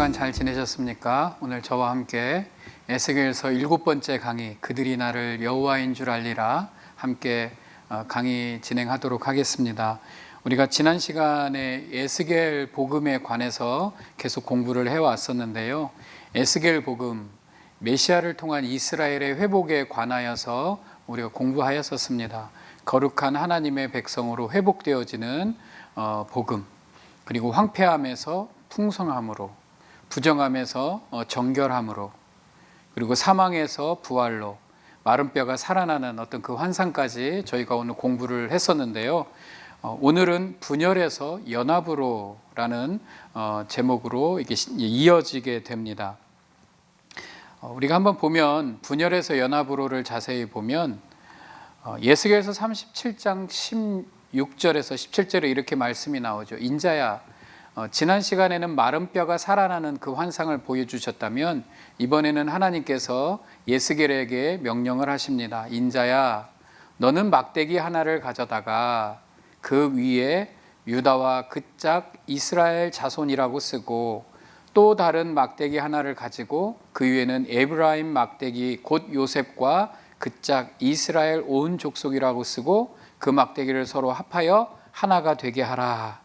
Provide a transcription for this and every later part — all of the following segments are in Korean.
주간 잘 지내셨습니까? 오늘 저와 함께 에스겔서 7번째 강의 그들이 나를 여호와인 줄 알리라 함께 강의 진행하도록 하겠습니다. 우리가 지난 시간에 에스겔 복음에 관해서 계속 공부를 해왔었는데요. 에스겔 복음, 메시아를 통한 이스라엘의 회복에 관하여서 우리가 공부하였었습니다. 거룩한 하나님의 백성으로 회복되어지는 복음, 그리고 황폐함에서 풍성함으로, 부정함에서 정결함으로, 그리고 사망에서 부활로, 마른 뼈가 살아나는 어떤 그 환상까지 저희가 오늘 공부를 했었는데요. 오늘은 분열에서 연합으로라는 제목으로 이게 이어지게 됩니다. 우리가 한번 보면 분열에서 연합으로를 자세히 보면 예스겔서 37장 16절에서 17절에 이렇게 말씀이 나오죠. 인자야, 지난 시간에는 마른 뼈가 살아나는 그 환상을 보여주셨다면 이번에는 하나님께서 예스겔에게 명령을 하십니다. 인자야, 너는 막대기 하나를 가져다가 그 위에 유다와 그 짝 이스라엘 자손이라고 쓰고 또 다른 막대기 하나를 가지고 그 위에는 에브라임 막대기 곧 요셉과 그 짝 이스라엘 온 족속이라고 쓰고 그 막대기를 서로 합하여 하나가 되게 하라.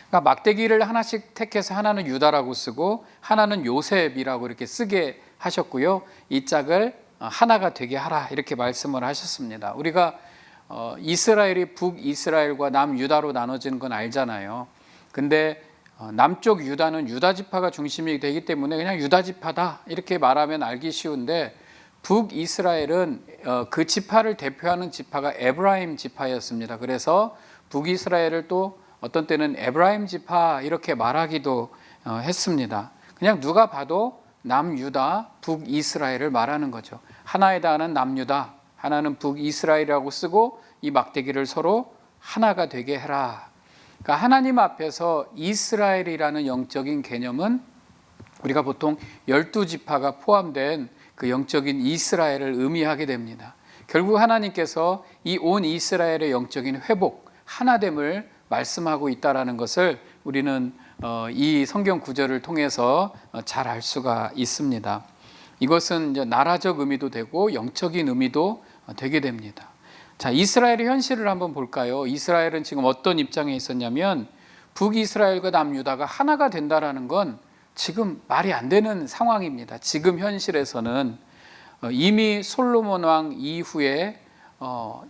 그러니까 막대기를 하나씩 택해서 하나는 유다라고 쓰고 하나는 요셉이라고 이렇게 쓰게 하셨고요. 이 짝을 하나가 되게 하라 이렇게 말씀을 하셨습니다. 우리가 이스라엘이 북이스라엘과 남유다로 나눠지는 건 알잖아요. 근데 남쪽 유다는 유다 지파가 중심이 되기 때문에 그냥 유다 지파다 이렇게 말하면 알기 쉬운데 북이스라엘은 그 지파를 대표하는 지파가 에브라임 지파였습니다. 그래서 북이스라엘을 또 어떤 때는 에브라임 지파 이렇게 말하기도 했습니다. 그냥 누가 봐도 남유다, 북이스라엘을 말하는 거죠. 하나에다 하는 남유다, 하나는 북이스라엘이라고 쓰고 이 막대기를 서로 하나가 되게 해라. 그러니까 하나님 앞에서 이스라엘이라는 영적인 개념은 우리가 보통 12지파가 포함된 그 영적인 이스라엘을 의미하게 됩니다. 결국 하나님께서 이 온 이스라엘의 영적인 회복, 하나됨을 말씀하고 있다는 것을 우리는 이 성경 구절을 통해서 잘 알 수가 있습니다. 이것은 이제 나라적 의미도 되고 영적인 의미도 되게 됩니다. 자, 이스라엘의 현실을 한번 볼까요? 이스라엘은 지금 어떤 입장에 있었냐면 북이스라엘과 남유다가 하나가 된다라는 건 지금 말이 안 되는 상황입니다. 지금 현실에서는 이미 솔로몬 왕 이후에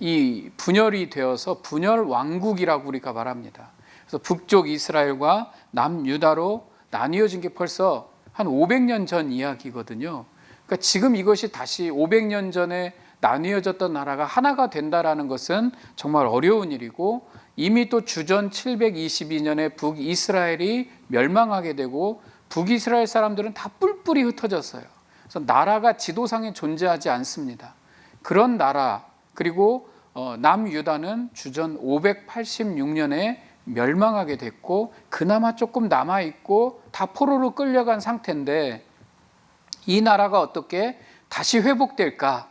이 분열이 되어서 분열 왕국이라고 우리가 말합니다. 그래서 북쪽 이스라엘과 남유다로 나뉘어진 게 벌써 한 500년 전 이야기거든요. 그러니까 지금 이것이 다시 500년 전에 나뉘어졌던 나라가 하나가 된다라는 것은 정말 어려운 일이고 이미 또 주전 722년에 북이스라엘이 멸망하게 되고 북이스라엘 사람들은 다 뿔뿔이 흩어졌어요. 그래서 나라가 지도상에 존재하지 않습니다. 그런 나라 그리고 남유다는 주전 586년에 멸망하게 됐고 그나마 조금 남아있고 다 포로로 끌려간 상태인데 이 나라가 어떻게 다시 회복될까?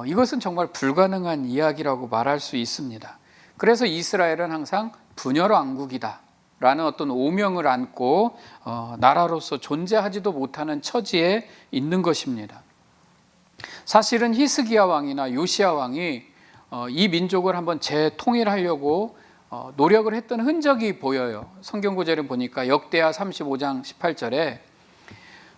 이것은 정말 불가능한 이야기라고 말할 수 있습니다. 그래서 이스라엘은 항상 분열왕국이다 라는 어떤 오명을 안고 나라로서 존재하지도 못하는 처지에 있는 것입니다. 사실은 히스기야 왕이나 요시야 왕이 이 민족을 한번 재통일하려고 노력을 했던 흔적이 보여요. 성경 구절에 보니까 역대하 35장 18절에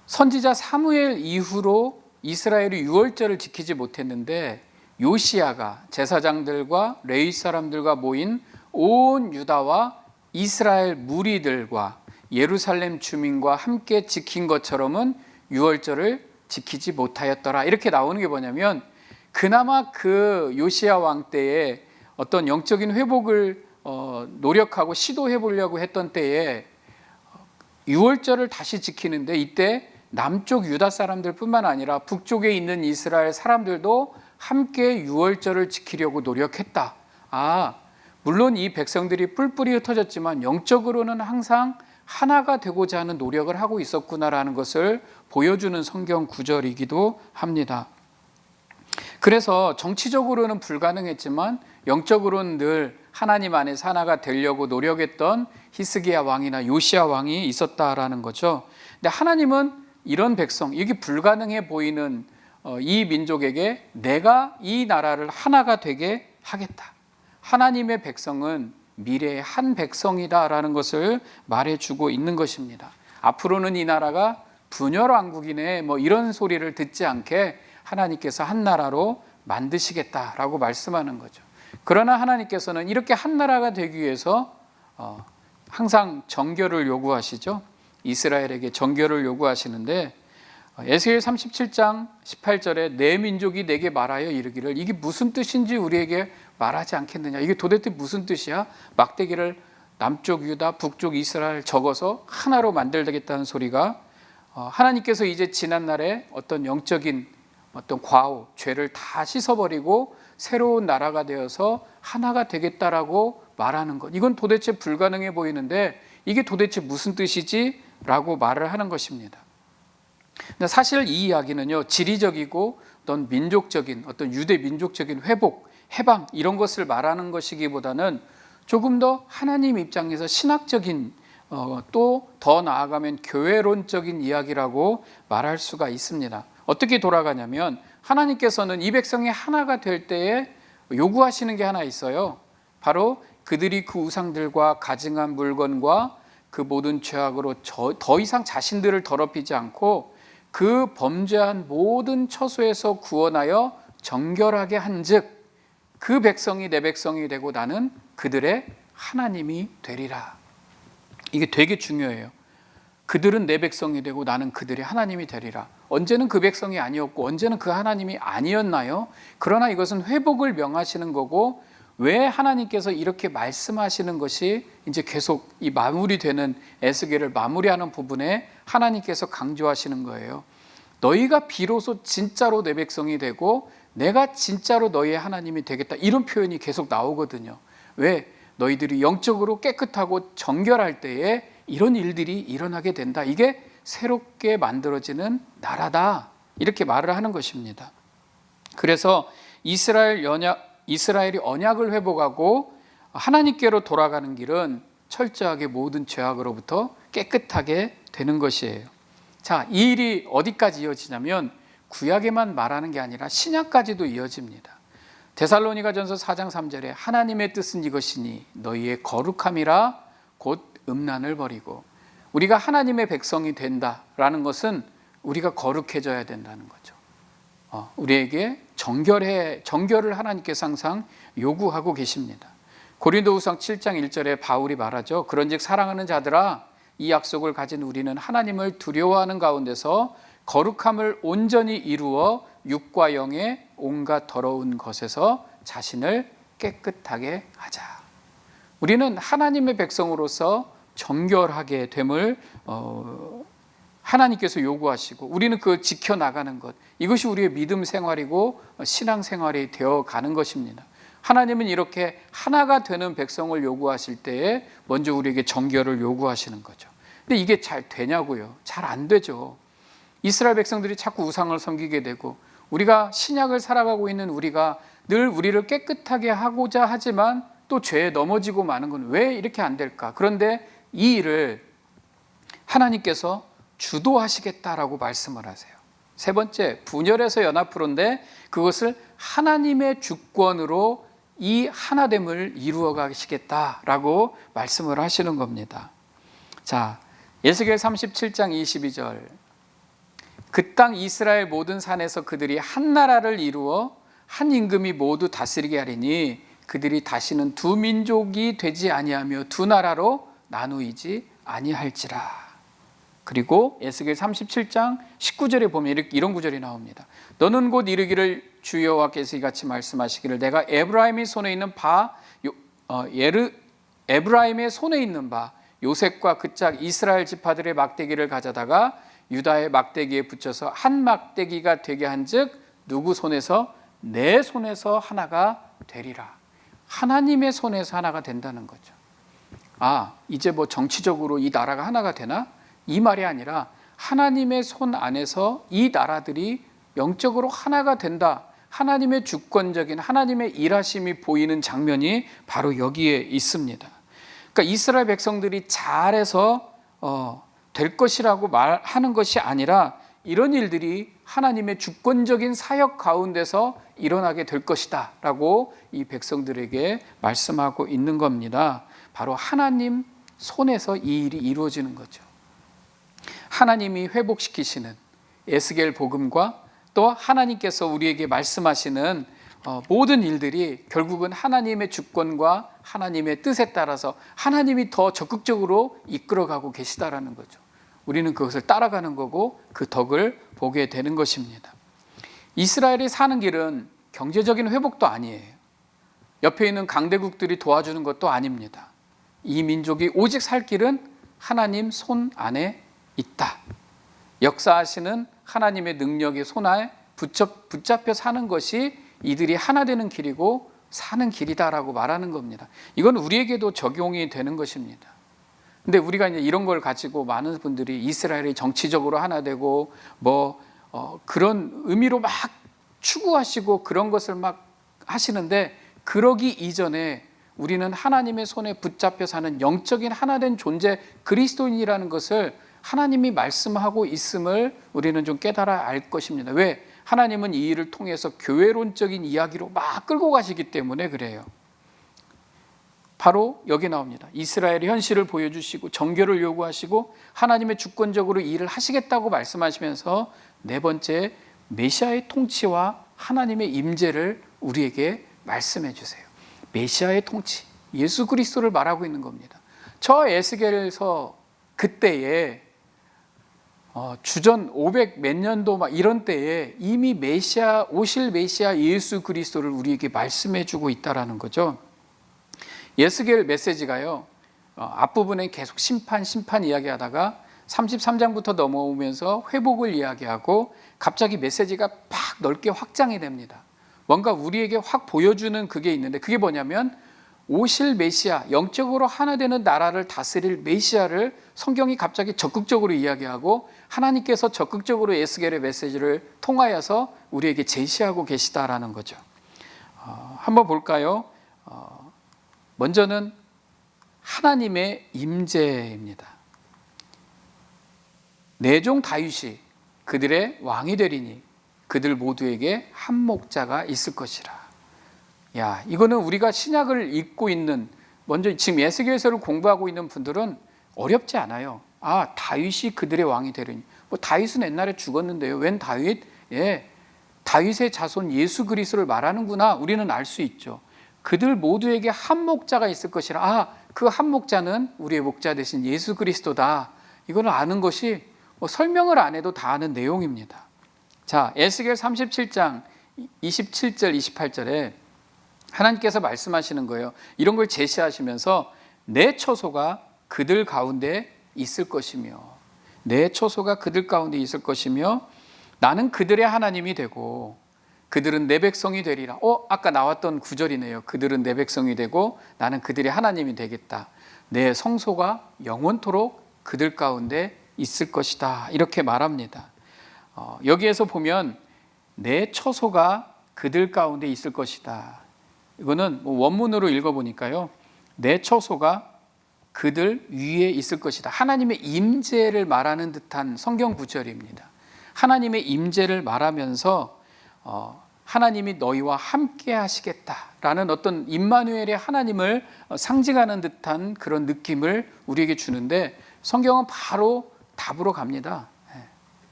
선지자 사무엘 이후로 이스라엘이 유월절을 지키지 못했는데 요시야가 제사장들과 레위 사람들과 모인 온 유다와 이스라엘 무리들과 예루살렘 주민과 함께 지킨 것처럼은 유월절을 지키지 못하였더라. 이렇게 나오는 게 뭐냐면 그나마 그 요시야 왕 때에 어떤 영적인 회복을 노력하고 시도해 보려고 했던 때에 유월절을 다시 지키는데 이때 남쪽 유다 사람들 뿐만 아니라 북쪽에 있는 이스라엘 사람들도 함께 유월절을 지키려고 노력했다. 물론 이 백성들이 뿔뿔이 흩어졌지만 영적으로는 항상 하나가 되고자 하는 노력을 하고 있었구나라는 것을 보여주는 성경 구절이기도 합니다. 그래서 정치적으로는 불가능했지만 영적으로는 늘 하나님 안에서 하나가 되려고 노력했던 히스기야 왕이나 요시야 왕이 있었다라는 거죠. 근데 하나님은 이런 백성, 이게 불가능해 보이는 이 민족에게 내가 이 나라를 하나가 되게 하겠다. 하나님의 백성은 미래의 한 백성이다라는 것을 말해주고 있는 것입니다. 앞으로는 이 나라가 분열 왕국이네 뭐 이런 소리를 듣지 않게 하나님께서 한 나라로 만드시겠다라고 말씀하는 거죠. 그러나 하나님께서는 이렇게 한 나라가 되기 위해서 항상 정결을 요구하시죠. 이스라엘에게 정결을 요구하시는데 에스겔 37장 18절에 내 민족이 내게 말하여 이르기를 이게 무슨 뜻인지 우리에게 말하지 않겠느냐. 이게 도대체 무슨 뜻이야? 막대기를 남쪽 유다, 북쪽 이스라엘 적어서 하나로 만들겠다는 소리가 하나님께서 이제 지난날에 어떤 영적인 어떤 과오, 죄를 다 씻어버리고 새로운 나라가 되어서 하나가 되겠다라고 말하는 것. 이건 도대체 불가능해 보이는데 이게 도대체 무슨 뜻이지? 라고 말을 하는 것입니다. 근데 사실 이 이야기는요, 지리적이고 어떤 민족적인, 어떤 유대 민족적인 회복, 해방 이런 것을 말하는 것이기보다는 조금 더 하나님 입장에서 신학적인 또 더 나아가면 교회론적인 이야기라고 말할 수가 있습니다. 어떻게 돌아가냐면 하나님께서는 이 백성이 하나가 될 때에 요구하시는 게 하나 있어요. 바로 그들이 그 우상들과 가증한 물건과 그 모든 죄악으로 더 이상 자신들을 더럽히지 않고 그 범죄한 모든 처소에서 구원하여 정결하게 한즉 그 백성이 내 백성이 되고 나는 그들의 하나님이 되리라. 이게 되게 중요해요. 그들은 내 백성이 되고 나는 그들의 하나님이 되리라. 언제는 그 백성이 아니었고 언제는 그 하나님이 아니었나요? 그러나 이것은 회복을 명하시는 거고 왜 하나님께서 이렇게 말씀하시는 것이 이제 계속 이 마무리되는 에스겔을 마무리하는 부분에 하나님께서 강조하시는 거예요. 너희가 비로소 진짜로 내 백성이 되고 내가 진짜로 너희의 하나님이 되겠다. 이런 표현이 계속 나오거든요. 왜? 너희들이 영적으로 깨끗하고 정결할 때에 이런 일들이 일어나게 된다. 이게 새롭게 만들어지는 나라다. 이렇게 말을 하는 것입니다. 그래서 이스라엘이 언약을 회복하고 하나님께로 돌아가는 길은 철저하게 모든 죄악으로부터 깨끗하게 되는 것이에요. 자, 이 일이 어디까지 이어지냐면 구약에만 말하는 게 아니라 신약까지도 이어집니다. 데살로니가전서 4장 3절에 하나님의 뜻은 이것이니 너희의 거룩함이라 곧 음란을 버리고 우리가 하나님의 백성이 된다라는 것은 우리가 거룩해져야 된다는 거죠. 우리에게 정결을 하나님께서 항상 요구하고 계십니다. 고린도후서 7장 1절에 바울이 말하죠. 그런즉 사랑하는 자들아 이 약속을 가진 우리는 하나님을 두려워하는 가운데서 거룩함을 온전히 이루어 육과 영의 온갖 더러운 것에서 자신을 깨끗하게 하자. 우리는 하나님의 백성으로서 정결하게 됨을 하나님께서 요구하시고 우리는 그걸 지켜나가는 것, 이것이 우리의 믿음 생활이고 신앙 생활이 되어가는 것입니다. 하나님은 이렇게 하나가 되는 백성을 요구하실 때에 먼저 우리에게 정결을 요구하시는 거죠. 근데 이게 잘 되냐고요? 잘 안 되죠. 이스라엘 백성들이 자꾸 우상을 섬기게 되고 우리가 신약을 살아가고 있는 우리가 늘 우리를 깨끗하게 하고자 하지만 또 죄에 넘어지고 마는 건 왜 이렇게 안 될까? 그런데 이 일을 하나님께서 주도하시겠다라고 말씀을 하세요. 세 번째, 분열에서 연합으로인데 그것을 하나님의 주권으로 이 하나됨을 이루어 가시겠다라고 말씀을 하시는 겁니다. 자, 에스겔 37장 22절. 그 땅 이스라엘 모든 산에서 그들이 한 나라를 이루어 한 임금이 모두 다스리게 하리니 그들이 다시는 두 민족이 되지 아니하며 두 나라로 나누이지 아니할지라. 그리고 에스겔 37장 19절에 보면 이런 구절이 나옵니다. 너는 곧 이르기를 주 여호와께서 이같이 말씀하시기를 내가 에브라임의 손에 있는 요셉과 그 짝 이스라엘 지파들의 막대기를 가져다가 유다의 막대기에 붙여서 한 막대기가 되게 한즉 누구 손에서? 내 손에서 하나가 되리라. 하나님의 손에서 하나가 된다는 거죠. 이제 뭐 정치적으로 이 나라가 하나가 되나? 이 말이 아니라 하나님의 손 안에서 이 나라들이 영적으로 하나가 된다. 하나님의 주권적인 하나님의 일하심이 보이는 장면이 바로 여기에 있습니다. 그러니까 이스라엘 백성들이 잘해서 될 것이라고 말하는 것이 아니라 이런 일들이 하나님의 주권적인 사역 가운데서 일어나게 될 것이다 라고 이 백성들에게 말씀하고 있는 겁니다. 바로 하나님 손에서 이 일이 이루어지는 거죠. 하나님이 회복시키시는 에스겔 복음과 또 하나님께서 우리에게 말씀하시는 모든 일들이 결국은 하나님의 주권과 하나님의 뜻에 따라서 하나님이 더 적극적으로 이끌어가고 계시다라는 거죠. 우리는 그것을 따라가는 거고 그 덕을 보게 되는 것입니다. 이스라엘이 사는 길은 경제적인 회복도 아니에요. 옆에 있는 강대국들이 도와주는 것도 아닙니다. 이 민족이 오직 살 길은 하나님 손 안에 있다. 역사하시는 하나님의 능력의 손에 붙잡혀 사는 것이 이들이 하나 되는 길이고 사는 길이다라고 말하는 겁니다. 이건 우리에게도 적용이 되는 것입니다. 근데 우리가 이제 이런 걸 가지고 많은 분들이 이스라엘이 정치적으로 하나 되고 그런 의미로 막 추구하시고 그런 것을 막 하시는데, 그러기 이전에 우리는 하나님의 손에 붙잡혀 사는 영적인 하나된 존재 그리스도인이라는 것을 하나님이 말씀하고 있음을 우리는 좀 깨달아야 알 것입니다. 왜? 하나님은 이 일을 통해서 교회론적인 이야기로 막 끌고 가시기 때문에 그래요. 바로 여기 나옵니다. 이스라엘의 현실을 보여주시고 정결을 요구하시고 하나님의 주권적으로 이 일을 하시겠다고 말씀하시면서 네 번째, 메시아의 통치와 하나님의 임재를 우리에게 말씀해 주세요. 메시아의 통치, 예수 그리스도를 말하고 있는 겁니다. 저 에스겔서 그때에 주전 500 몇 년도 막 이런 때에 이미 메시아, 오실 메시아 예수 그리스도를 우리에게 말씀해 주고 있다라는 거죠. 에스겔 메시지가요, 앞부분에 계속 심판 이야기하다가 33장부터 넘어오면서 회복을 이야기하고 갑자기 메시지가 팍 넓게 확장이 됩니다. 뭔가 우리에게 확 보여주는 그게 있는데, 그게 뭐냐면 오실 메시아, 영적으로 하나 되는 나라를 다스릴 메시아를 성경이 갑자기 적극적으로 이야기하고 하나님께서 적극적으로 에스겔의 메시지를 통하여서 우리에게 제시하고 계시다라는 거죠. 한번 볼까요? 먼저는 하나님의 임재입니다. 내 종 다윗이 그들의 왕이 되리니 그들 모두에게 한 목자가 있을 것이라. 야, 이거는 우리가 신약을 읽고 있는, 먼저 지금 에스겔서를 공부하고 있는 분들은 어렵지 않아요. 아, 다윗이 그들의 왕이 되리니. 다윗은 옛날에 죽었는데요. 웬 다윗? 예, 다윗의 자손 예수 그리스도를 말하는구나. 우리는 알 수 있죠. 그들 모두에게 한 목자가 있을 것이라. 아, 그 한 목자는 우리의 목자 되신 예수 그리스도다. 이거는 아는 것이 설명을 안 해도 다 아는 내용입니다. 자, 에스겔 37장 27절 28절에 하나님께서 말씀하시는 거예요. 이런 걸 제시하시면서 내 처소가 그들 가운데 있을 것이며, 내 처소가 그들 가운데 있을 것이며 나는 그들의 하나님이 되고 그들은 내 백성이 되리라. 아까 나왔던 구절이네요. 그들은 내 백성이 되고 나는 그들의 하나님이 되겠다. 내 성소가 영원토록 그들 가운데 있을 것이다. 이렇게 말합니다. 여기에서 보면 내 처소가 그들 가운데 있을 것이다. 이거는 원문으로 읽어보니까요, 내 처소가 그들 위에 있을 것이다. 하나님의 임재를 말하는 듯한 성경 구절입니다. 하나님의 임재를 말하면서 하나님이 너희와 함께 하시겠다라는 어떤 임마누엘의 하나님을 상징하는 듯한 그런 느낌을 우리에게 주는데, 성경은 바로 답으로 갑니다.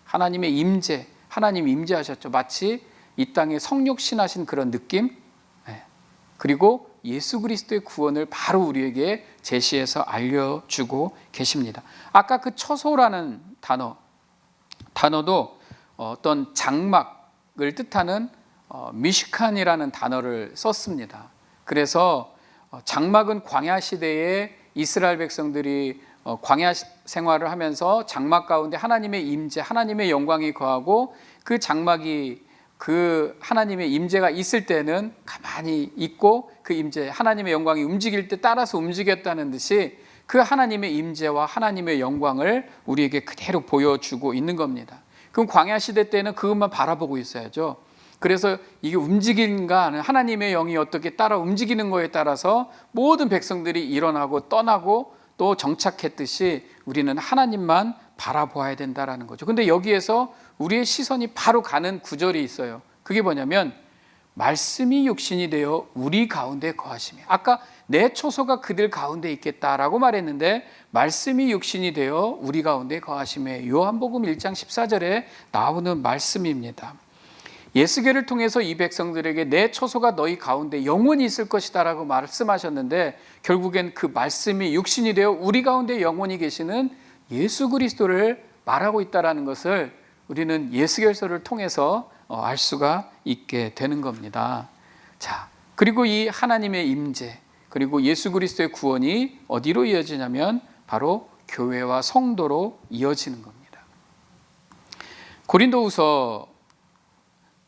하나님의 임재, 하나님 임재하셨죠. 마치 이 땅에 성육신하신 그런 느낌. 그리고 예수 그리스도의 구원을 바로 우리에게 제시해서 알려주고 계십니다. 아까 그 처소라는 단어도 어떤 장막을 뜻하는 미시칸이라는 단어를 썼습니다. 그래서 장막은 광야 시대에 이스라엘 백성들이 광야 생활을 하면서 장막 가운데 하나님의 임재, 하나님의 영광이 거하고 그 장막이 그 하나님의 임재가 있을 때는 가만히 있고 그 임재, 하나님의 영광이 움직일 때 따라서 움직였다는 듯이 그 하나님의 임재와 하나님의 영광을 우리에게 그대로 보여주고 있는 겁니다. 그럼 광야 시대 때는 그것만 바라보고 있어야죠. 그래서 이게 움직인가 하는 하나님의 영이 어떻게 따라 움직이는 거에 따라서 모든 백성들이 일어나고 떠나고 또 정착했듯이 우리는 하나님만 바라보아야 된다라는 거죠. 근데 여기에서 우리의 시선이 바로 가는 구절이 있어요. 그게 뭐냐면 말씀이 육신이 되어 우리 가운데 거하시며, 아까 내 초소가 그들 가운데 있겠다라고 말했는데 말씀이 육신이 되어 우리 가운데 거하시며, 요한복음 1장 14절에 나오는 말씀입니다. 예수계를 통해서 이 백성들에게 내 초소가 너희 가운데 영원히 있을 것이다 라고 말씀하셨는데, 결국엔 그 말씀이 육신이 되어 우리 가운데 영원히 계시는 예수 그리스도를 말하고 있다는 것을 우리는 예수결서를 통해서 알 수가 있게 되는 겁니다. 자, 그리고 이 하나님의 임재, 그리고 예수 그리스도의 구원이 어디로 이어지냐면 바로 교회와 성도로 이어지는 겁니다. 고린도후서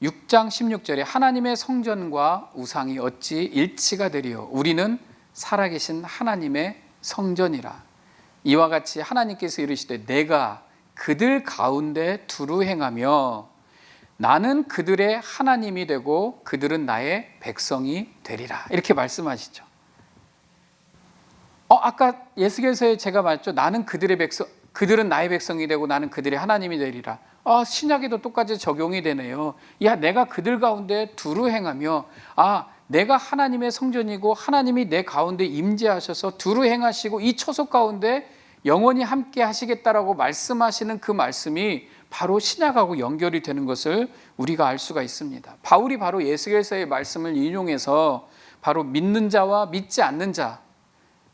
6장 16절에 하나님의 성전과 우상이 어찌 일치가 되리요, 우리는 살아계신 하나님의 성전이라. 이와 같이 하나님께서 이르시되 내가 그들 가운데 두루 행하며 나는 그들의 하나님이 되고 그들은 나의 백성이 되리라, 이렇게 말씀하시죠. 아까 예수께서에 제가 말했죠. 나는 그들의 백성, 그들은 나의 백성이 되고 나는 그들의 하나님이 되리라. 신약에도 똑같이 적용이 되네요. 야, 내가 그들 가운데 두루 행하며, 내가 하나님의 성전이고 하나님이 내 가운데 임재하셔서 두루 행하시고 이 초소 가운데 영원히 함께 하시겠다라고 말씀하시는 그 말씀이 바로 신약하고 연결이 되는 것을 우리가 알 수가 있습니다. 바울이 바로 예수께서의 말씀을 인용해서 바로 믿는 자와 믿지 않는 자,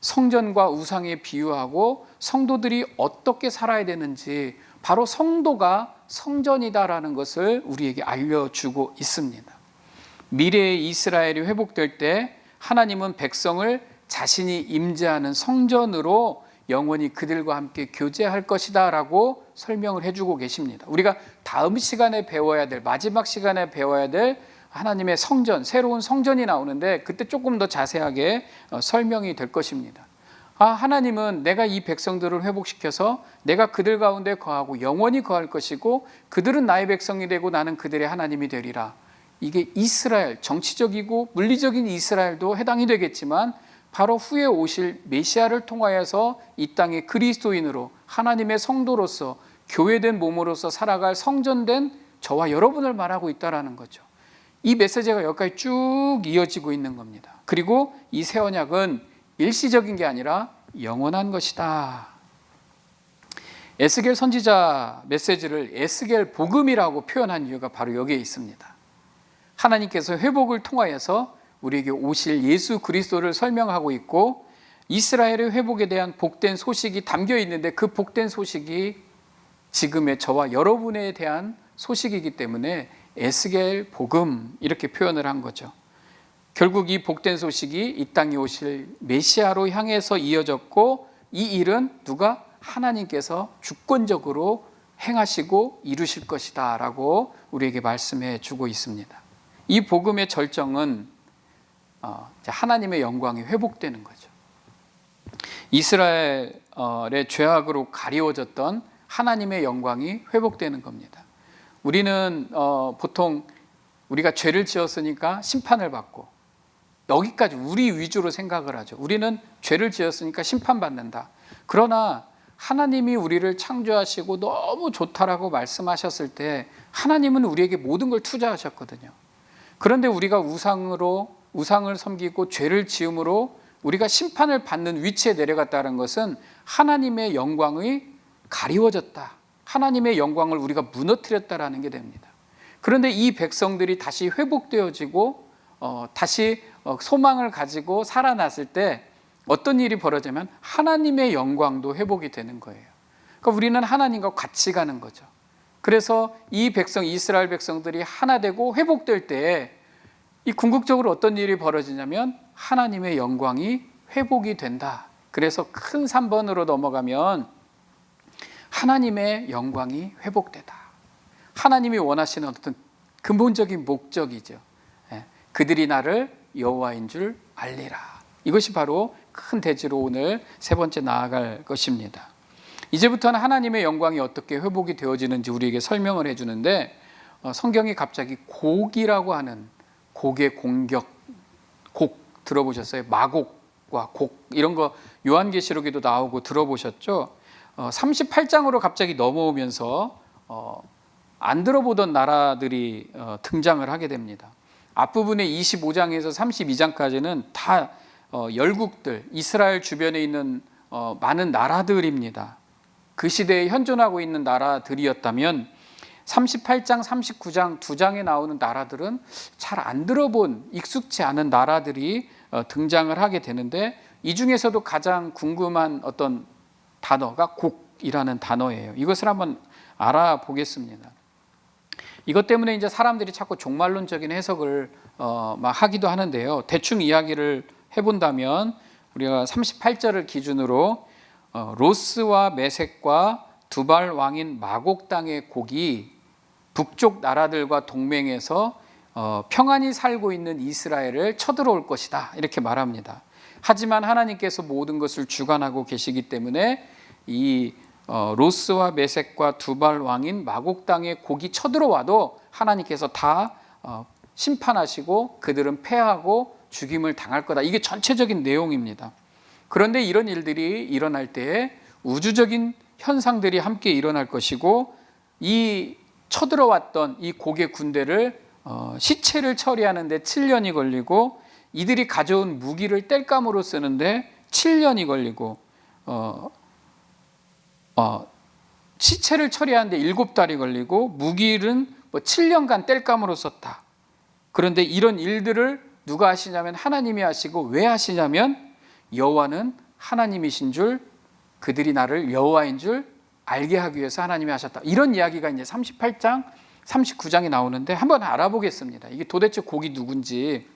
성전과 우상에 비유하고 성도들이 어떻게 살아야 되는지, 바로 성도가 성전이다라는 것을 우리에게 알려주고 있습니다. 미래의 이스라엘이 회복될 때 하나님은 백성을 자신이 임재하는 성전으로 영원히 그들과 함께 교제할 것이다 라고 설명을 해주고 계십니다. 우리가 다음 시간에 배워야 될, 마지막 시간에 배워야 될 하나님의 성전, 새로운 성전이 나오는데 그때 조금 더 자세하게 설명이 될 것입니다. 하나님은 내가 이 백성들을 회복시켜서 내가 그들 가운데 거하고 영원히 거할 것이고 그들은 나의 백성이 되고 나는 그들의 하나님이 되리라. 이게 이스라엘, 정치적이고 물리적인 이스라엘도 해당이 되겠지만 바로 후에 오실 메시아를 통하여서 이 땅의 그리스도인으로 하나님의 성도로서 교회된 몸으로서 살아갈 성전된 저와 여러분을 말하고 있다는 거죠. 이 메시지가 여기까지 쭉 이어지고 있는 겁니다. 그리고 이 새 언약은 일시적인 게 아니라 영원한 것이다. 에스겔 선지자 메시지를 에스겔 복음이라고 표현한 이유가 바로 여기에 있습니다. 하나님께서 회복을 통하여서 우리에게 오실 예수 그리스도를 설명하고 있고 이스라엘의 회복에 대한 복된 소식이 담겨 있는데 그 복된 소식이 지금의 저와 여러분에 대한 소식이기 때문에 에스겔 복음 이렇게 표현을 한 거죠. 결국 이 복된 소식이 이 땅에 오실 메시아로 향해서 이어졌고 이 일은 누가? 하나님께서 주권적으로 행하시고 이루실 것이다 라고 우리에게 말씀해 주고 있습니다. 이 복음의 절정은 하나님의 영광이 회복되는 거죠. 이스라엘의 죄악으로 가리워졌던 하나님의 영광이 회복되는 겁니다. 우리는 보통 우리가 죄를 지었으니까 심판을 받고 여기까지 우리 위주로 생각을 하죠. 우리는 죄를 지었으니까 심판받는다. 그러나 하나님이 우리를 창조하시고 너무 좋다라고 말씀하셨을 때 하나님은 우리에게 모든 걸 투자하셨거든요. 그런데 우리가 우상을 섬기고 죄를 지음으로 우리가 심판을 받는 위치에 내려갔다는 것은 하나님의 영광이 가리워졌다. 하나님의 영광을 우리가 무너뜨렸다라는 게 됩니다. 그런데 이 백성들이 다시 회복되어지고 다시 소망을 가지고 살아났을 때 어떤 일이 벌어지면 하나님의 영광도 회복이 되는 거예요. 그러니까 우리는 하나님과 같이 가는 거죠. 그래서 이 백성, 이스라엘 백성들이 하나 되고 회복될 때 이 궁극적으로 어떤 일이 벌어지냐면 하나님의 영광이 회복이 된다. 그래서 큰 3번으로 넘어가면 하나님의 영광이 회복되다. 하나님이 원하시는 어떤 근본적인 목적이죠. 그들이 나를 여호와인 줄 알리라. 이것이 바로 큰 대지로 오늘 세 번째 나아갈 것입니다. 이제부터는 하나님의 영광이 어떻게 회복이 되어지는지 우리에게 설명을 해주는데 성경이 갑자기 곡이라고 하는 곡의 공격, 곡 들어보셨어요? 마곡과 곡 이런 거 요한계시록에도 나오고 들어보셨죠? 38장으로 갑자기 넘어오면서 안 들어보던 나라들이 등장을 하게 됩니다. 앞부분에 25장에서 32장까지는 다 열국들, 이스라엘 주변에 있는 많은 나라들입니다. 그 시대에 현존하고 있는 나라들이었다면 38장, 39장 두 장에 나오는 나라들은 잘 안 들어본 익숙치 않은 나라들이 등장을 하게 되는데 이 중에서도 가장 궁금한 어떤 단어가 곡이라는 단어예요. 이것을 한번 알아보겠습니다. 이것 때문에 이제 사람들이 자꾸 종말론적인 해석을 막 하기도 하는데요. 대충 이야기를 해본다면 우리가 38절을 기준으로 로스와 메섹과 두발 왕인 마곡 땅의 곡이 북쪽 나라들과 동맹해서 평안히 살고 있는 이스라엘을 쳐들어올 것이다 이렇게 말합니다. 하지만 하나님께서 모든 것을 주관하고 계시기 때문에 이 로스와 메섹과 두발 왕인 마곡 땅의 곡이 쳐들어와도 하나님께서 다 심판하시고 그들은 패하고 죽임을 당할 거다. 이게 전체적인 내용입니다. 그런데 이런 일들이 일어날 때에 우주적인 현상들이 함께 일어날 것이고 이 쳐들어왔던 이 곡의 군대를 시체를 처리하는 데 7년이 걸리고 이들이 가져온 무기를 땔감으로 쓰는데 7년이 걸리고 시체를 처리하는데 7달이 걸리고 무기는 7년간 땔감으로 썼다. 그런데 이런 일들을 누가 하시냐면 하나님이 하시고 왜 하시냐면 여호와는 하나님이신 줄 그들이 나를 여호와인 줄 알게 하기 위해서 하나님이 하셨다. 이런 이야기가 이제 38장, 39장에 나오는데 한번 알아보겠습니다. 이게 도대체 곡이 누군지.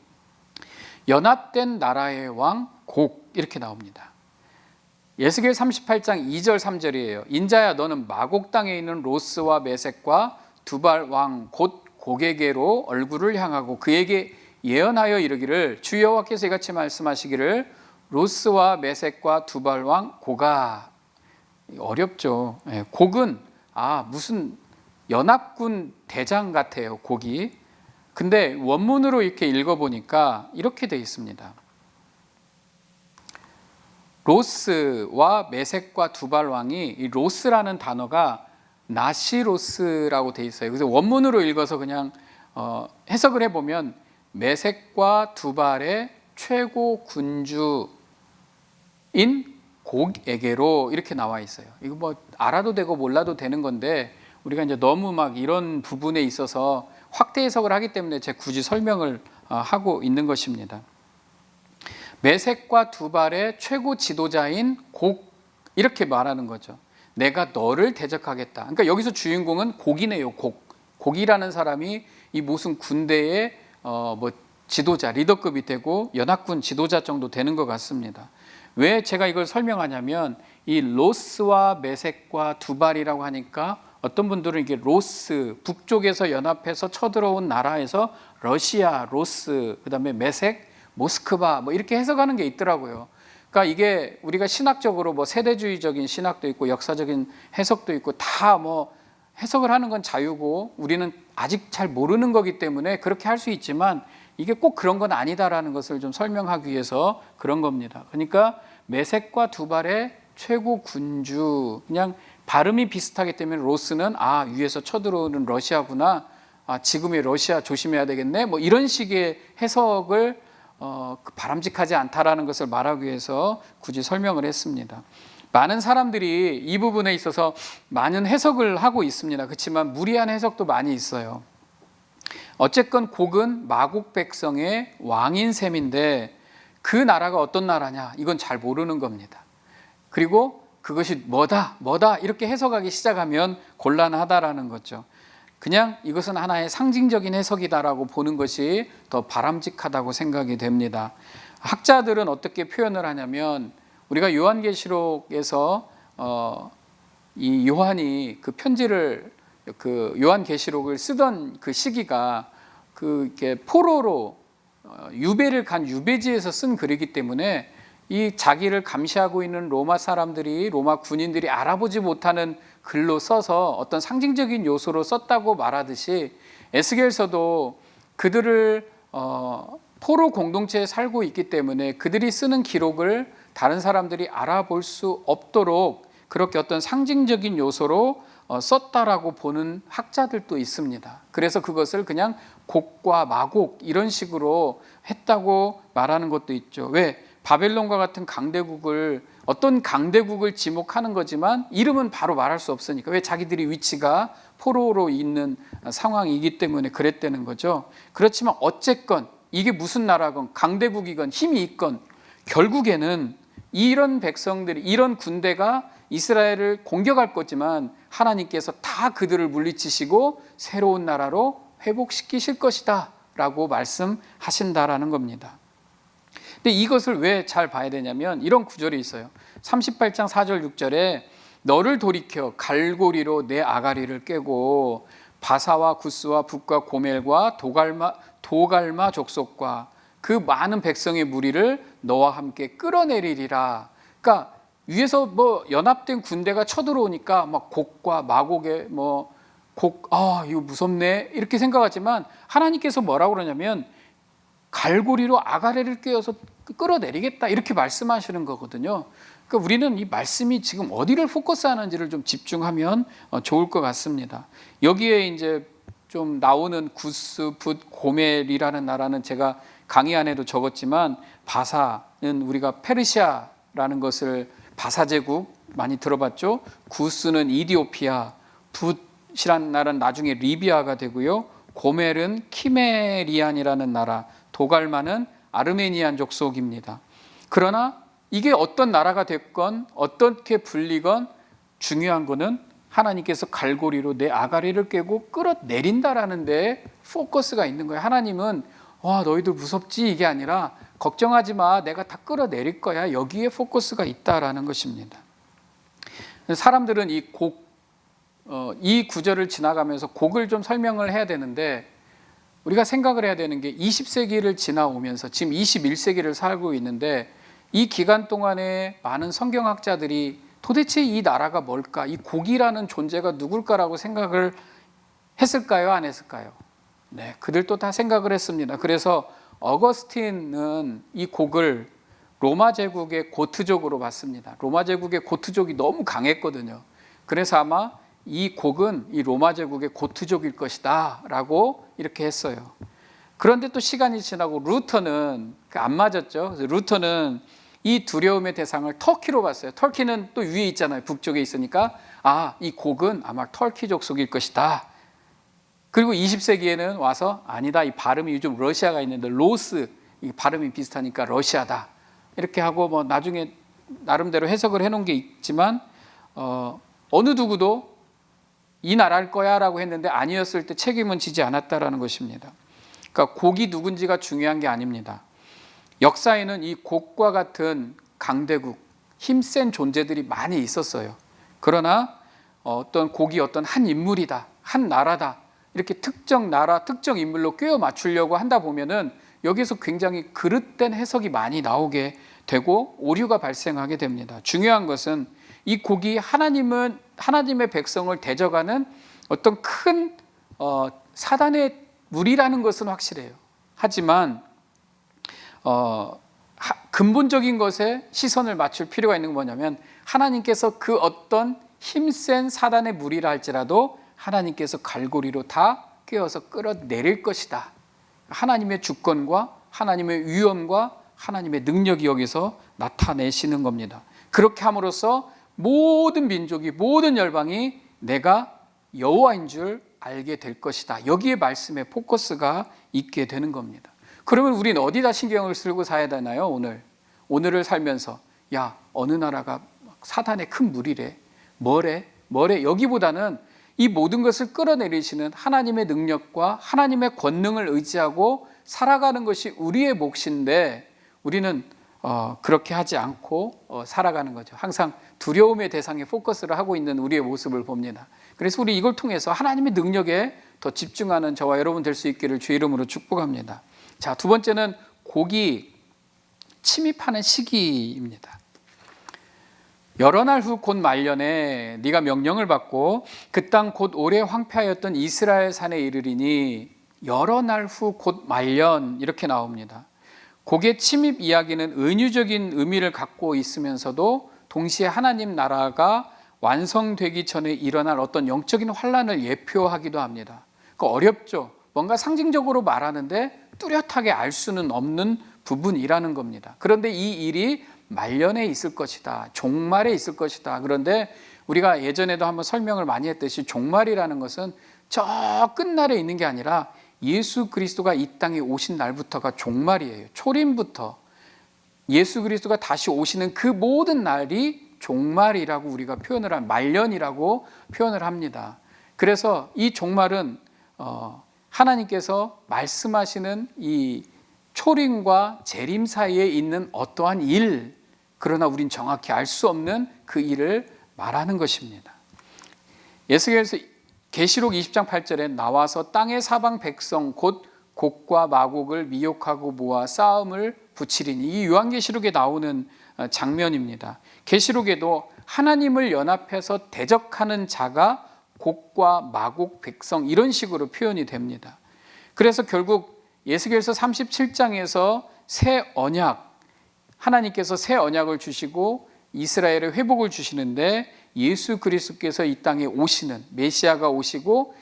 연합된 나라의 왕 곡 이렇게 나옵니다. 에스겔 38장 2절 3절이에요. 인자야 너는 마곡 땅에 있는 로스와 메섹과 두발 왕 곧 곡에게로 얼굴을 향하고 그에게 예언하여 이르기를 주 여호와께서 이같이 말씀하시기를 로스와 메섹과 두발 왕 고가. 어렵죠. 곡은 무슨 연합군 대장 같아요. 곡이. 근데 원문으로 이렇게 읽어보니까 이렇게 되어 있습니다. 로스와 메섹과 두발 왕이 이 로스라는 단어가 나시로스라고 되어 있어요. 그래서 원문으로 읽어서 그냥 해석을 해보면 메섹과 두발의 최고 군주인 곡에게로 이렇게 나와 있어요. 이거 뭐 알아도 되고 몰라도 되는 건데 우리가 이제 너무 막 이런 부분에 있어서 확대 해석을 하기 때문에 제가 굳이 설명을 하고 있는 것입니다. 메섹과 두발의 최고 지도자인 곡 이렇게 말하는 거죠. 내가 너를 대적하겠다. 그러니까 여기서 주인공은 곡이네요. 곡이라는 사람이 이 무슨 군대의 지도자, 리더급이 되고 연합군 지도자 정도 되는 것 같습니다. 왜 제가 이걸 설명하냐면 이 로스와 메섹과 두발이라고 하니까 어떤 분들은 이게 로스, 북쪽에서 연합해서 쳐들어온 나라에서 러시아, 로스, 그 다음에 메섹, 모스크바 이렇게 해석하는 게 있더라고요. 그러니까 이게 우리가 신학적으로 세대주의적인 신학도 있고 역사적인 해석도 있고 다 해석을 하는 건 자유고 우리는 아직 잘 모르는 거기 때문에 그렇게 할 수 있지만 이게 꼭 그런 건 아니다라는 것을 좀 설명하기 위해서 그런 겁니다. 그러니까 메섹과 두발의 최고 군주, 그냥 발음이 비슷하기 때문에 로스는 위에서 쳐들어오는 러시아구나, 지금의 러시아 조심해야 되겠네, 이런 식의 해석을 바람직하지 않다라는 것을 말하기 위해서 굳이 설명을 했습니다. 많은 사람들이 이 부분에 있어서 많은 해석을 하고 있습니다. 그렇지만 무리한 해석도 많이 있어요. 어쨌건 곡은 마곡 백성의 왕인 셈인데 그 나라가 어떤 나라냐 이건 잘 모르는 겁니다. 그리고 그것이 뭐다 이렇게 해석하기 시작하면 곤란하다라는 거죠. 그냥 이것은 하나의 상징적인 해석이다라고 보는 것이 더 바람직하다고 생각이 됩니다. 학자들은 어떻게 표현을 하냐면 우리가 요한계시록에서 이 요한이 그 편지를 요한계시록을 쓰던 그 시기가 이렇게 포로로 유배를 간 유배지에서 쓴 글이기 때문에 이 자기를 감시하고 있는 로마 사람들이 로마 군인들이 알아보지 못하는 글로 써서 어떤 상징적인 요소로 썼다고 말하듯이 에스겔서도 그들을 포로 공동체에 살고 있기 때문에 그들이 쓰는 기록을 다른 사람들이 알아볼 수 없도록 그렇게 어떤 상징적인 요소로 썼다라고 보는 학자들도 있습니다. 그래서 그것을 그냥 곡과 마곡 이런 식으로 했다고 말하는 것도 있죠. 왜? 바벨론과 같은 강대국을 어떤 강대국을 지목하는 거지만 이름은 바로 말할 수 없으니까. 왜? 자기들이 위치가 포로로 있는 상황이기 때문에 그랬다는 거죠. 그렇지만 어쨌건 이게 무슨 나라건 강대국이건 힘이 있건 결국에는 이런 백성들이, 이런 군대가 이스라엘을 공격할 거지만 하나님께서 다 그들을 물리치시고 새로운 나라로 회복시키실 것이다 라고 말씀하신다라는 겁니다. 근데 이것을 왜 잘 봐야 되냐면 이런 구절이 있어요. 38장 4절 6절에 너를 돌이켜 갈고리로 내 아가리를 깨고 바사와 구스와 붓과 고멜과 도갈마 족속과 그 많은 백성의 무리를 너와 함께 끌어내리리라. 그러니까 위에서 뭐 연합된 군대가 쳐들어오니까 막 곡과 마곡에 이거 무섭네 이렇게 생각하지만 하나님께서 뭐라고 그러냐면 갈고리로 아가리를 꿰어서 끌어내리겠다 이렇게 말씀하시는 거거든요. 그러니까 우리는 이 말씀이 지금 어디를 포커스하는지를 좀 집중하면 좋을 것 같습니다. 여기에 이제 좀 나오는 구스, 붓, 고멜이라는 나라는 제가 강의 안에도 적었지만 바사는 우리가 페르시아라는 것을 바사 제국 많이 들어봤죠. 구스는 이디오피아, 붓이라는 나라는 나중에 리비아가 되고요. 고멜은 키메리안이라는 나라, 도갈마는 아르메니안 족속입니다. 그러나 이게 어떤 나라가 됐건 어떻게 불리건 중요한 거는 하나님께서 갈고리로 내 아가리를 깨고 끌어내린다라는 데에 포커스가 있는 거예요. 하나님은 와 너희들 무섭지 이게 아니라 걱정하지 마 내가 다 끌어내릴 거야 여기에 포커스가 있다라는 것입니다. 사람들은 이 구절을 지나가면서 곡을 좀 설명을 해야 되는데 우리가 생각을 해야 되는 게 20세기를 지나오면서 지금 21세기를 살고 있는데 이 기간 동안에 많은 성경학자들이 도대체 이 나라가 뭘까? 이 곡이라는 존재가 누굴까라고 생각을 했을까요? 안 했을까요? 네, 그들도 다 생각을 했습니다. 그래서 어거스틴은 이 곡을 로마 제국의 고트족으로 봤습니다. 로마 제국의 고트족이 너무 강했거든요. 그래서 아마 이 곡은 이 로마 제국의 고트족일 것이다 라고 이렇게 했어요. 그런데 또 시간이 지나고 루터는 안 맞았죠. 그래서 루터는 이 두려움의 대상을 터키로 봤어요. 터키는 또 위에 있잖아요. 북쪽에 있으니까 이 곡은 아마 터키 족속일 것이다. 그리고 20세기에는 와서 아니다. 이 발음이 좀 러시아가 있는데 로스 이 발음이 비슷하니까 러시아다. 이렇게 하고 나중에 나름대로 해석을 해놓은 게 있지만 어느 누구도 이 나라일 거야 라고 했는데 아니었을 때 책임은 지지 않았다라는 것입니다. 그러니까 곡이 누군지가 중요한 게 아닙니다. 역사에는 이 곡과 같은 강대국, 힘센 존재들이 많이 있었어요. 그러나 어떤 곡이 어떤 한 인물이다, 한 나라다 이렇게 특정 나라, 특정 인물로 꿰어 맞추려고 한다 보면은 여기서 굉장히 그릇된 해석이 많이 나오게 되고 오류가 발생하게 됩니다. 중요한 것은 이 곡이 하나님의 백성을 대적하는 어떤 큰 사단의 무리라는 것은 확실해요. 하지만 근본적인 것에 시선을 맞출 필요가 있는 건 뭐냐면 하나님께서 그 어떤 힘센 사단의 무리라 할지라도 하나님께서 갈고리로 다 꿰어서 끌어내릴 것이다. 하나님의 주권과 하나님의 위엄과 하나님의 능력이 여기서 나타내시는 겁니다. 그렇게 함으로써 모든 민족이 모든 열방이 내가 여호와인 줄 알게 될 것이다. 여기에 말씀의 포커스가 있게 되는 겁니다. 그러면 우리는 어디다 신경을 쓰고 살아야 되나요? 오늘을 살면서 야 어느 나라가 사단의 큰 무리래 뭐래 여기보다는 이 모든 것을 끌어내리시는 하나님의 능력과 하나님의 권능을 의지하고 살아가는 것이 우리의 몫인데 우리는 그렇게 하지 않고 살아가는 거죠. 항상 두려움의 대상에 포커스를 하고 있는 우리의 모습을 봅니다. 그래서 우리 이걸 통해서 하나님의 능력에 더 집중하는 저와 여러분 될 수 있기를 주의 이름으로 축복합니다. 자, 두 번째는 곡이 침입하는 시기입니다. 여러 날 후 곧 말년에 네가 명령을 받고 그 땅 곧 오래 황폐하였던 이스라엘 산에 이르리니, 여러 날 후 곧 말년 이렇게 나옵니다. 곡의 침입 이야기는 은유적인 의미를 갖고 있으면서도 동시에 하나님 나라가 완성되기 전에 일어날 어떤 영적인 환란을 예표하기도 합니다. 어렵죠. 뭔가 상징적으로 말하는데 뚜렷하게 알 수는 없는 부분이라는 겁니다. 그런데 이 일이 말년에 있을 것이다, 종말에 있을 것이다. 그런데 우리가 예전에도 한번 설명을 많이 했듯이 종말이라는 것은 저 끝날에 있는 게 아니라 예수 그리스도가 이 땅에 오신 날부터가 종말이에요. 초림부터 예수 그리스도가 다시 오시는 그 모든 날이 종말이라고 우리가 표현을 한, 말년이라고 표현을 합니다. 그래서 이 종말은 하나님께서 말씀하시는 이 초림과 재림 사이에 있는 어떠한 일, 그러나 우린 정확히 알 수 없는 그 일을 말하는 것입니다. 에스겔서 계시록 20장 8절에 나와서 땅의 사방 백성 곧 곡과 마곡을 미혹하고 모아 싸움을 붙이리니, 이 요한계시록에 나오는 장면입니다. 계시록에도 하나님을 연합해서 대적하는 자가 곡과 마곡 백성, 이런 식으로 표현이 됩니다. 그래서 결국 에스겔서 37장에서 새 언약, 하나님께서 새 언약을 주시고 이스라엘에 회복을 주시는데, 예수 그리스도께서 이 땅에 오시는, 메시아가 오시고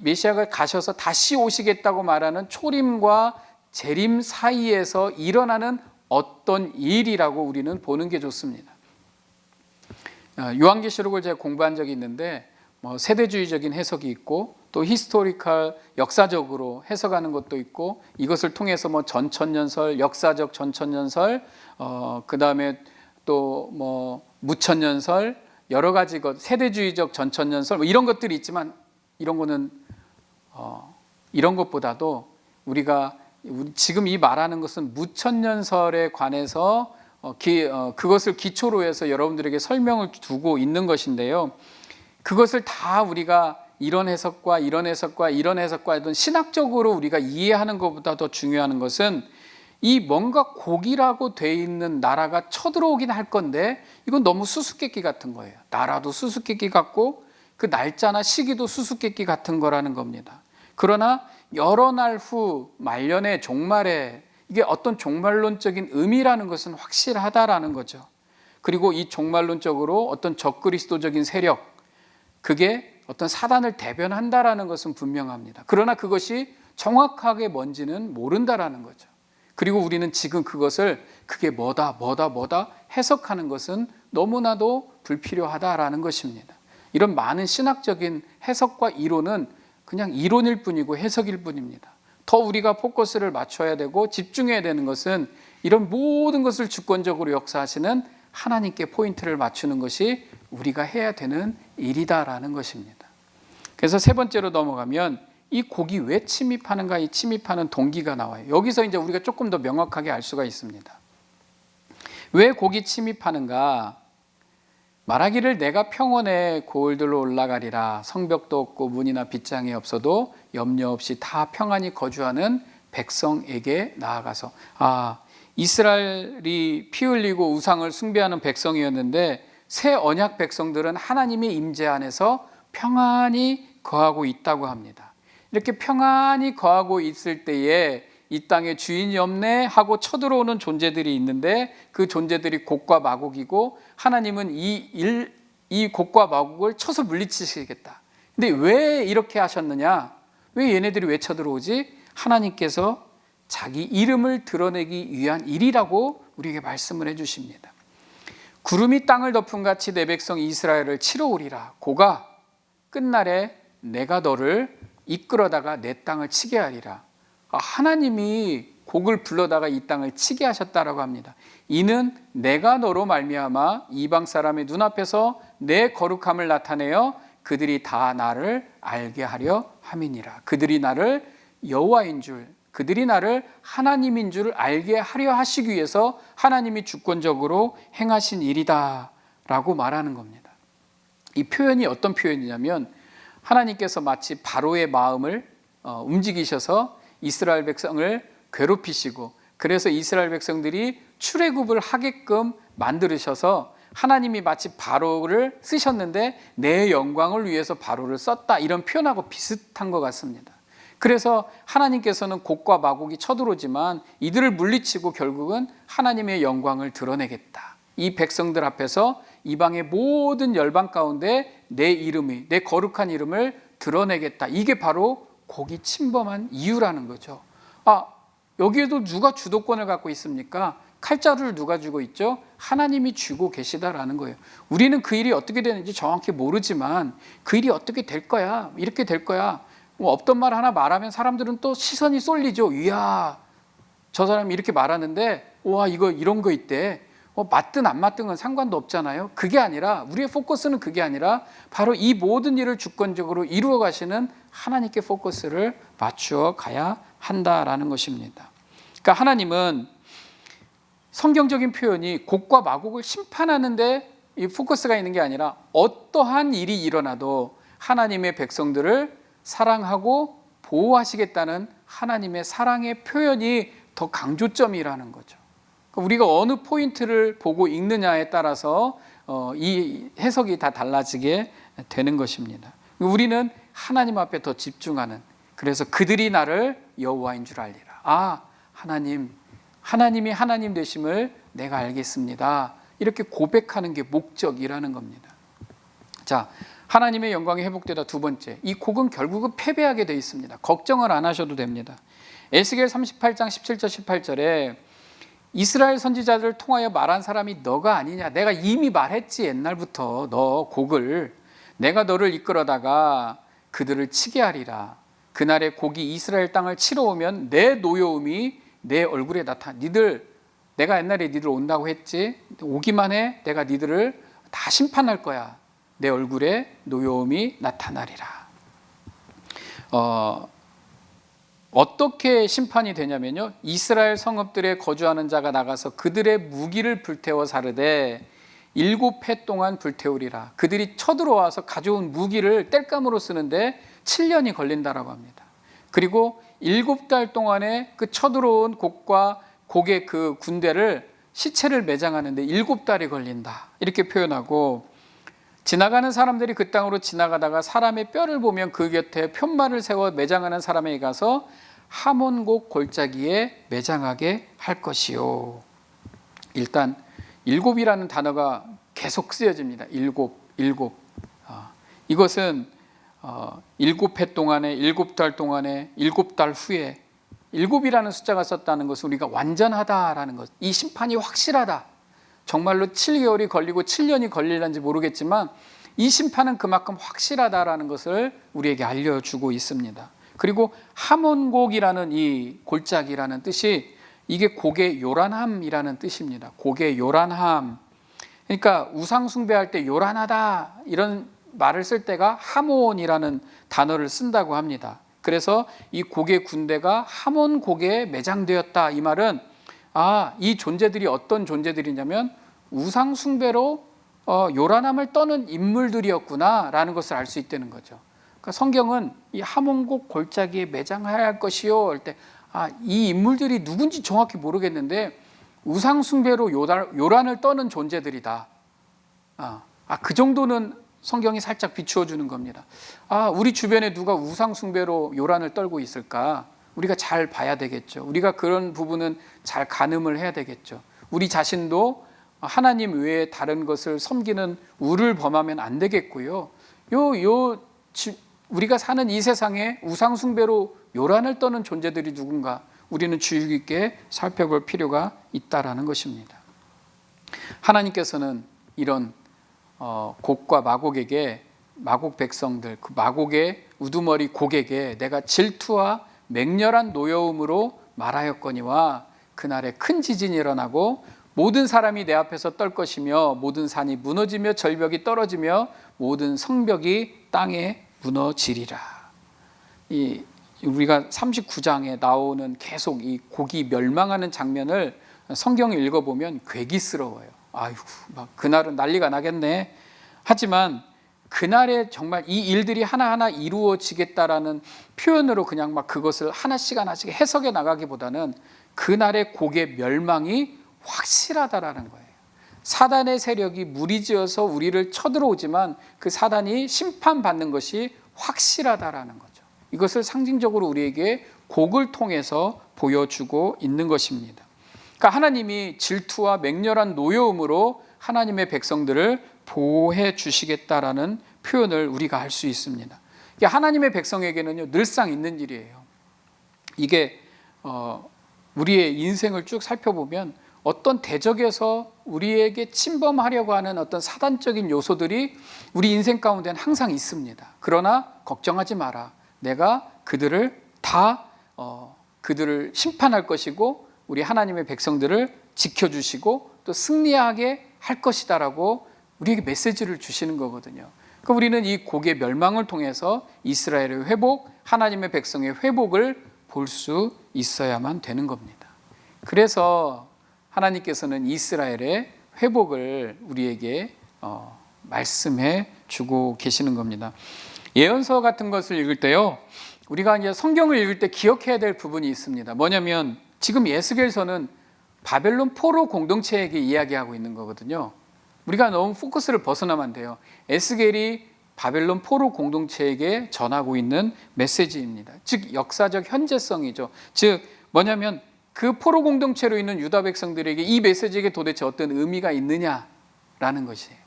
메시아가 가셔서 다시 오시겠다고 말하는 초림과 재림 사이에서 일어나는 어떤 일이라고 우리는 보는 게 좋습니다. 요한계시록을 제가 공부한 적이 있는데 세대주의적인 해석이 있고 또 히스토리컬, 역사적으로 해석하는 것도 있고, 이것을 통해서 전천년설, 역사적 전천년설, 그 다음에 또 무천년설, 여러 가지 세대주의적 전천년설, 이런 것들이 있지만, 이런 거는 이런 것보다도 우리가 지금 이 말하는 것은 무천년설에 관해서 그것을 기초로 해서 여러분들에게 설명을 두고 있는 것인데요. 그것을 다 우리가 이런 해석과 이런 해석과 이런 해석과 하던 신학적으로 우리가 이해하는 것보다 더 중요한 것은, 이 뭔가 곡이라고 돼 있는 나라가 쳐들어오긴 할 건데 이건 너무 수수께끼 같은 거예요. 나라도 수수께끼 같고 그 날짜나 시기도 수수께끼 같은 거라는 겁니다. 그러나 여러 날 후 말년의 종말에, 이게 어떤 종말론적인 의미라는 것은 확실하다라는 거죠. 그리고 이 종말론적으로 어떤 적그리스도적인 세력, 그게 어떤 사단을 대변한다라는 것은 분명합니다. 그러나 그것이 정확하게 뭔지는 모른다라는 거죠. 그리고 우리는 지금 그것을 그게 뭐다 해석하는 것은 너무나도 불필요하다라는 것입니다. 이런 많은 신학적인 해석과 이론은 그냥 이론일 뿐이고 해석일 뿐입니다. 더 우리가 포커스를 맞춰야 되고 집중해야 되는 것은 이런 모든 것을 주권적으로 역사하시는 하나님께 포인트를 맞추는 것이 우리가 해야 되는 일이다라는 것입니다. 그래서 세 번째로 넘어가면, 이 곡이 왜 침입하는가, 이 침입하는 동기가 나와요. 여기서 이제 우리가 조금 더 명확하게 알 수가 있습니다. 왜 곡이 침입하는가? 말하기를 내가 평원에 고을들로 올라가리라. 성벽도 없고 문이나 빗장이 없어도 염려 없이 다 평안히 거주하는 백성에게 나아가서, 이스라엘이 피 흘리고 우상을 숭배하는 백성이었는데 새 언약 백성들은 하나님의 임재 안에서 평안히 거하고 있다고 합니다. 이렇게 평안히 거하고 있을 때에 이 땅에 주인이 없네 하고 쳐들어오는 존재들이 있는데, 그 존재들이 곡과 마곡이고 하나님은 이 곡과 마곡을 쳐서 물리치시겠다. 근데 왜 이렇게 하셨느냐? 왜 얘네들이 왜 쳐들어오지? 하나님께서 자기 이름을 드러내기 위한 일이라고 우리에게 말씀을 해주십니다. 구름이 땅을 덮은 같이 내 백성 이스라엘을 치러 오리라. 고가 끝날에 내가 너를 이끌어다가 내 땅을 치게 하리라. 하나님이 곡을 불러다가 이 땅을 치게 하셨다라고 합니다. 이는 내가 너로 말미암아 이방 사람의 눈앞에서 내 거룩함을 나타내어 그들이 다 나를 알게 하려 함이니라. 그들이 나를 여호와인 줄, 그들이 나를 하나님인 줄 알게 하려 하시기 위해서 하나님이 주권적으로 행하신 일이다 라고 말하는 겁니다. 이 표현이 어떤 표현이냐면, 하나님께서 마치 바로의 마음을 움직이셔서 이스라엘 백성을 괴롭히시고, 그래서 이스라엘 백성들이 출애굽을 하게끔 만들으셔서 하나님이 마치 바로를 쓰셨는데 내 영광을 위해서 바로를 썼다, 이런 표현하고 비슷한 것 같습니다. 그래서 하나님께서는 곡과 마곡이 쳐들어오지만 이들을 물리치고 결국은 하나님의 영광을 드러내겠다. 이 백성들 앞에서 이방의 모든 열방 가운데 내 이름이, 내 거룩한 이름을 드러내겠다. 이게 바로 곡이 침범한 이유라는 거죠. 여기에도 누가 주도권을 갖고 있습니까? 칼자루를 누가 쥐고 있죠? 하나님이 쥐고 계시다라는 거예요. 우리는 그 일이 어떻게 되는지 정확히 모르지만 그 일이 어떻게 될 거야, 이렇게 될 거야, 없던 말 하나 말하면 사람들은 또 시선이 쏠리죠. 이야, 저 사람이 이렇게 말하는데 와, 이거 이런 거 있대. 맞든 안 맞든 건 상관도 없잖아요. 그게 아니라, 우리의 포커스는 그게 아니라 바로 이 모든 일을 주권적으로 이루어 가시는 하나님께 포커스를 맞추어 가야 한다라는 것입니다. 그러니까 하나님은 성경적인 표현이 곡과 마곡을 심판하는데 이 포커스가 있는 게 아니라 어떠한 일이 일어나도 하나님의 백성들을 사랑하고 보호하시겠다는 하나님의 사랑의 표현이 더 강조점이라는 거죠. 우리가 어느 포인트를 보고 읽느냐에 따라서 이 해석이 다 달라지게 되는 것입니다. 우리는 하나님 앞에 더 집중하는, 그래서 그들이 나를 여호와인 줄 알리라. 하나님이 하나님 되심을 내가 알겠습니다. 이렇게 고백하는 게 목적이라는 겁니다. 자, 하나님의 영광이 회복되다 두 번째, 이 곡은 결국은 패배하게 되어 있습니다. 걱정을 안 하셔도 됩니다. 에스겔 38장 17절 18절에 이스라엘 선지자들을 통하여 말한 사람이 너가 아니냐, 내가 이미 말했지, 옛날부터 너 곡을, 내가 너를 이끌어다가 그들을 치게 하리라. 그날에 곡이 이스라엘 땅을 치러 오면 내 노여움이 내 얼굴에 나타나. 내가 옛날에 니들 온다고 했지, 오기만 해, 내가 니들을 다 심판할 거야. 내 얼굴에 노여움이 나타나리라. 어떻게 심판이 되냐면요, 이스라엘 성읍들에 거주하는 자가 나가서 그들의 무기를 불태워 사르되 7해 동안 불태우리라. 그들이 쳐들어와서 가져온 무기를 땔감으로 쓰는데 7년이 걸린다라고 합니다. 그리고 7달 동안에 그 쳐들어온 곡과 곡의 그 군대를, 시체를 매장하는데 7달이 걸린다, 이렇게 표현하고, 지나가는 사람들이 그 땅으로 지나가다가 사람의 뼈를 보면 그 곁에 편말을 세워 매장하는 사람에게 가서 하몬곡 골짜기에 매장하게 할 것이요. 일단 7이라는 단어가 계속 쓰여집니다. 7. 이것은 7해 동안에, 7달 동안에, 7달 후에 7이라는 숫자가 썼다는 것은 우리가 완전하다라는 것, 이 심판이 확실하다, 정말로 7개월이 걸리고 7년이 걸릴는지 모르겠지만 이 심판은 그만큼 확실하다라는 것을 우리에게 알려주고 있습니다. 그리고 하몬곡이라는 이 골짜기라는 뜻이, 이게 곡의 요란함이라는 뜻입니다. 곡의 요란함. 그러니까 우상 숭배할 때 요란하다, 이런 말을 쓸 때가 하몬이라는 단어를 쓴다고 합니다. 그래서 이 곡의 군대가 하몬곡에 매장되었다, 이 말은 이 존재들이 어떤 존재들이냐면 우상 숭배로 요란함을 떠는 인물들이었구나 라는 것을 알 수 있다는 거죠. 그러니까 성경은 이 하몬곡 골짜기에 매장해야 할 것이요 할 때, 이 인물들이 누군지 정확히 모르겠는데 우상 숭배로 요란을 떠는 존재들이다. 그 정도는 성경이 살짝 비추어 주는 겁니다. 우리 주변에 누가 우상 숭배로 요란을 떨고 있을까? 우리가 잘 봐야 되겠죠. 우리가 그런 부분은 잘 가늠을 해야 되겠죠. 우리 자신도 하나님 외에 다른 것을 섬기는 우를 범하면 안 되겠고요. 우리가 사는 이 세상에 우상 숭배로 요란을 떠는 존재들이 누군가, 우리는 주의 깊게 살펴볼 필요가 있다라는 것입니다. 하나님께서는 이런 곡과 마곡에게, 마곡 백성들, 그 마곡의 우두머리 곡에게 내가 질투와 맹렬한 노여움으로 말하였거니와 그날에 큰 지진이 일어나고 모든 사람이 내 앞에서 떨 것이며 모든 산이 무너지며 절벽이 떨어지며 모든 성벽이 땅에 무너지리라. 우리가 39장에 나오는 계속 이 곡이 멸망하는 장면을 성경을 읽어보면 괴기스러워요. 막 그날은 난리가 나겠네. 하지만 그날에 정말 이 일들이 하나하나 이루어지겠다라는 표현으로 그냥 막 그것을 하나씩 해석해 나가기보다는 그날의 곡의 멸망이 확실하다라는 거예요. 사단의 세력이 무리지어서 우리를 쳐들어오지만 그 사단이 심판받는 것이 확실하다라는 거죠. 이것을 상징적으로 우리에게 곡을 통해서 보여주고 있는 것입니다. 그러니까 하나님이 질투와 맹렬한 노여움으로 하나님의 백성들을 보호해 주시겠다라는 표현을 우리가 할 수 있습니다. 이게 하나님의 백성에게는요, 늘상 있는 일이에요. 이게 우리의 인생을 쭉 살펴보면 어떤 대적에서 우리에게 침범하려고 하는 어떤 사단적인 요소들이 우리 인생 가운데는 항상 있습니다. 그러나 걱정하지 마라. 내가 그들을 그들을 심판할 것이고 우리 하나님의 백성들을 지켜주시고 또 승리하게 할 것이다라고 우리에게 메시지를 주시는 거거든요. 그러니까 우리는 이 곡의 멸망을 통해서 이스라엘의 회복, 하나님의 백성의 회복을 볼 수 있어야만 되는 겁니다. 그래서 하나님께서는 이스라엘의 회복을 우리에게 말씀해 주고 계시는 겁니다. 예언서 같은 것을 읽을 때요, 우리가 이제 성경을 읽을 때 기억해야 될 부분이 있습니다. 뭐냐면 지금 에스겔서는 바벨론 포로 공동체에게 이야기하고 있는 거거든요. 우리가 너무 포커스를 벗어나면 안 돼요. 에스겔이 바벨론 포로 공동체에게 전하고 있는 메시지입니다. 즉 역사적 현재성이죠. 즉 뭐냐면 그 포로 공동체로 있는 유다 백성들에게 이 메시지에 도대체 어떤 의미가 있느냐라는 것이에요.